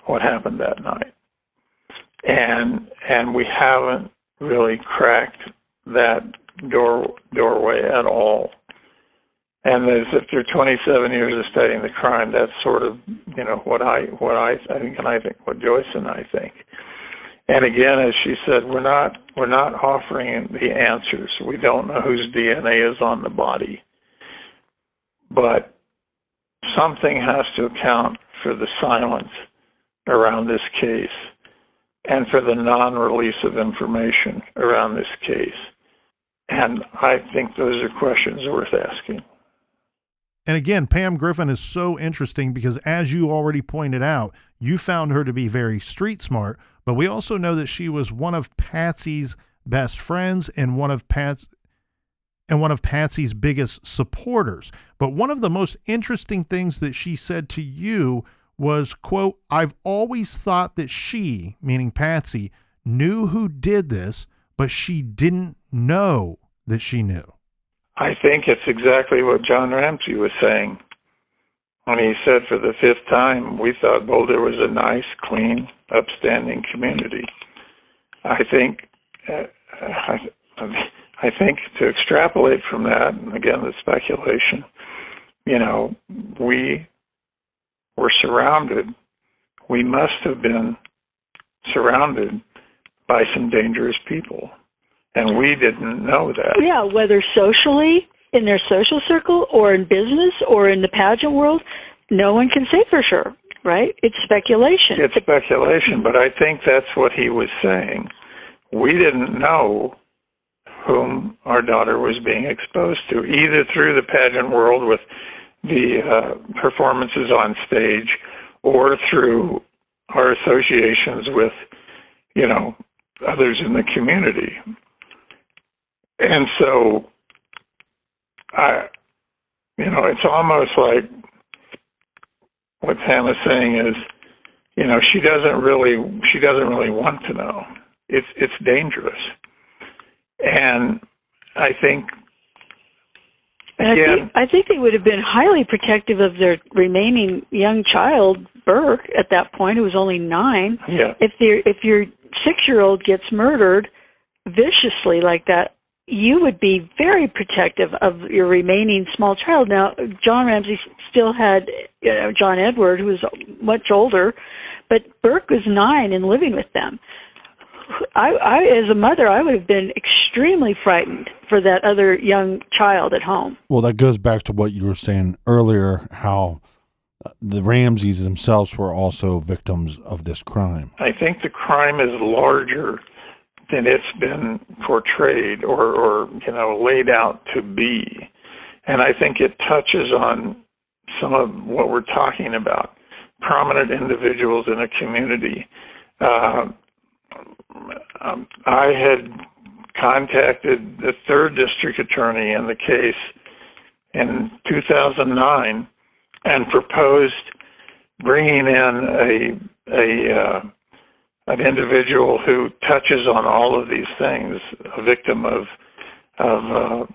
what happened that night. And we haven't really cracked that doorway at all. And as after 27 years of studying the crime, that's sort of, you know, what I think, and I think what Joyce and I think. And again, as she said, we're not offering the answers. We don't know whose DNA is on the body, but something has to account for the silence around this case and for the non-release of information around this case. And I think those are questions worth asking. And again, Pam Griffin is so interesting because, as you already pointed out, you found her to be very street smart, but we also know that she was one of Patsy's best friends and one of Patsy's biggest supporters. But one of the most interesting things that she said to you was, quote, "I've always thought that she," meaning Patsy, "knew who did this, but she didn't know that she knew." I think it's exactly what John Ramsey was saying when he said for the fifth time, we thought Boulder was a nice, clean, upstanding community. I think to extrapolate from that, and again, the speculation, you know, we were surrounded. We must have been surrounded by some dangerous people. And we didn't know that. Yeah, whether socially, in their social circle, or in business, or in the pageant world, no one can say for sure, right? It's speculation. It's speculation, but I think that's what he was saying. We didn't know whom our daughter was being exposed to, either through the pageant world with the performances on stage, or through our associations with, you know, others in the community. And so, it's almost like what Pam is saying is, you know, she doesn't really want to know. It's dangerous, and I think. I think they would have been highly protective of their remaining young child, Burke, at that point, who was only 9. Yeah. If your 6-year-old gets murdered viciously like that, you would be very protective of your remaining small child. Now, John Ramsey still had John Edward, who was much older, but Burke was 9 and living with them. I, as a mother, I would have been extremely frightened for that other young child at home. Well, that goes back to what you were saying earlier, how the Ramseys themselves were also victims of this crime. I think the crime is larger than it's been portrayed or laid out to be. And I think it touches on some of what we're talking about, prominent individuals in a community. I had contacted the 3rd District Attorney in the case in 2009 and proposed bringing in an individual who touches on all of these things, a victim of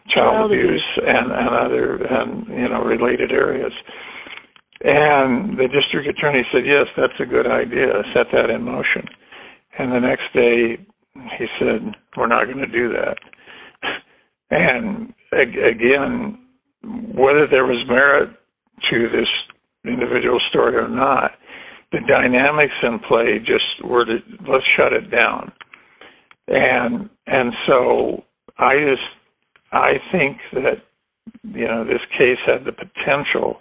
child abuse and other related areas. And the district attorney said, yes, that's a good idea. Set that in motion. And the next day, he said, we're not going to do that. And again, whether there was merit to this individual story or not, the dynamics in play just were to, let's shut it down. And so I think that, this case had the potential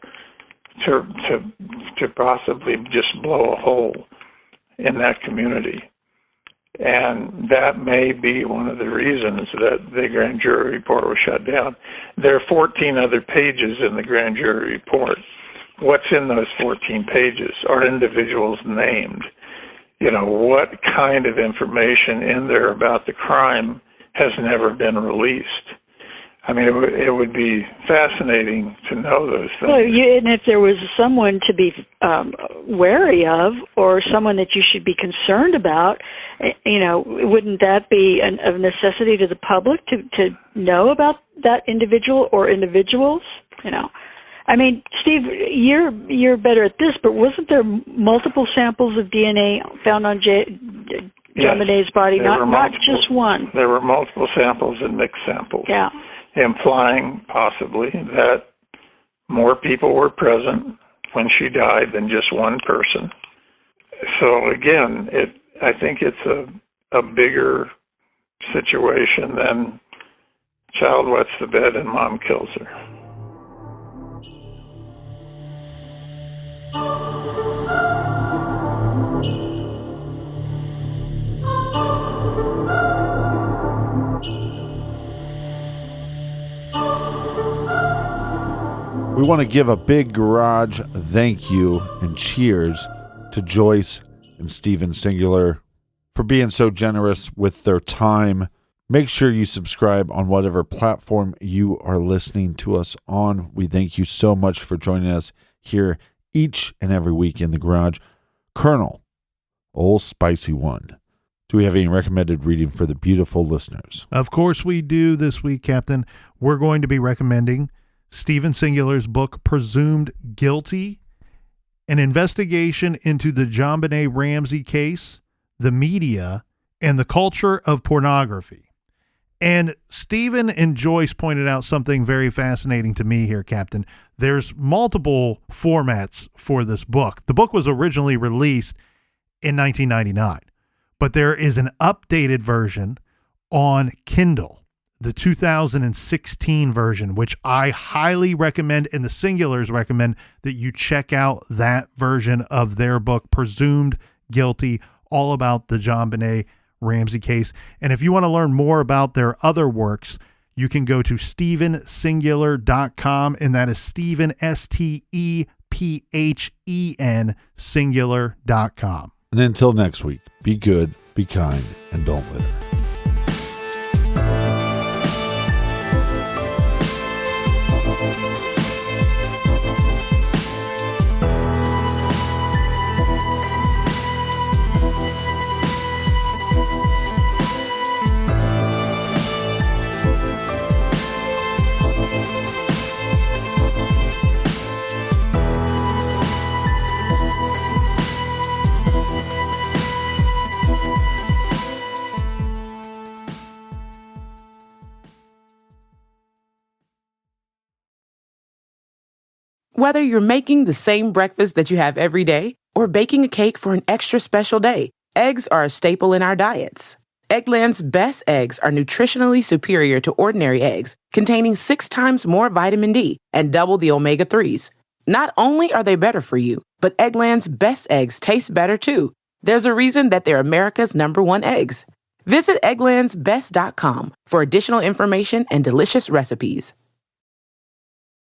to possibly just blow a hole in that community. And that may be one of the reasons that the grand jury report was shut down. There are 14 other pages in the grand jury report. What's in those 14 pages? Are individuals named? What kind of information in there about the crime has never been released? I mean, it would be fascinating to know those things. Well, and if there was someone to be wary of, or someone that you should be concerned about, wouldn't that be a necessity to the public to know about that individual or individuals? I mean, Steve, you're better at this, but wasn't there multiple samples of DNA found on Jonbenet's body, not just one? There were multiple samples and mixed samples. Yeah. Implying possibly that more people were present when she died than just one person. So again, I think it's a bigger situation than child wets the bed and mom kills her. We want to give a big garage thank you and cheers to Joyce and Stephen Singular for being so generous with their time. Make sure you subscribe on whatever platform you are listening to us on. We thank you so much for joining us here each and every week in the garage. Colonel, Old Spicy One, do we have any recommended reading for the beautiful listeners? Of course we do this week, Captain. We're going to be recommending Stephen Singular's book, Presumed Guilty, an investigation into the Jonbenet Ramsey case, the media, and the culture of pornography. And Stephen and Joyce pointed out something very fascinating to me here, Captain. There's multiple formats for this book. The book was originally released in 1999, but there is an updated version on Kindle, the 2016 version, which I highly recommend, and the Singulars recommend that you check out that version of their book, Presumed Guilty, all about the Jonbenet Ramsey case. And if you want to learn more about their other works, you can go to StephenSingular.com, and that is Stephen, STEPHEN, Singular.com. And until next week, be good, be kind, and don't litter. Whether you're making the same breakfast that you have every day or baking a cake for an extra special day, eggs are a staple in our diets. Eggland's best eggs are nutritionally superior to ordinary eggs, containing 6 times more vitamin D and double the omega-3s. Not only are they better for you, but Eggland's best eggs taste better too. There's a reason that they're America's #1 eggs. Visit egglandsbest.com for additional information and delicious recipes.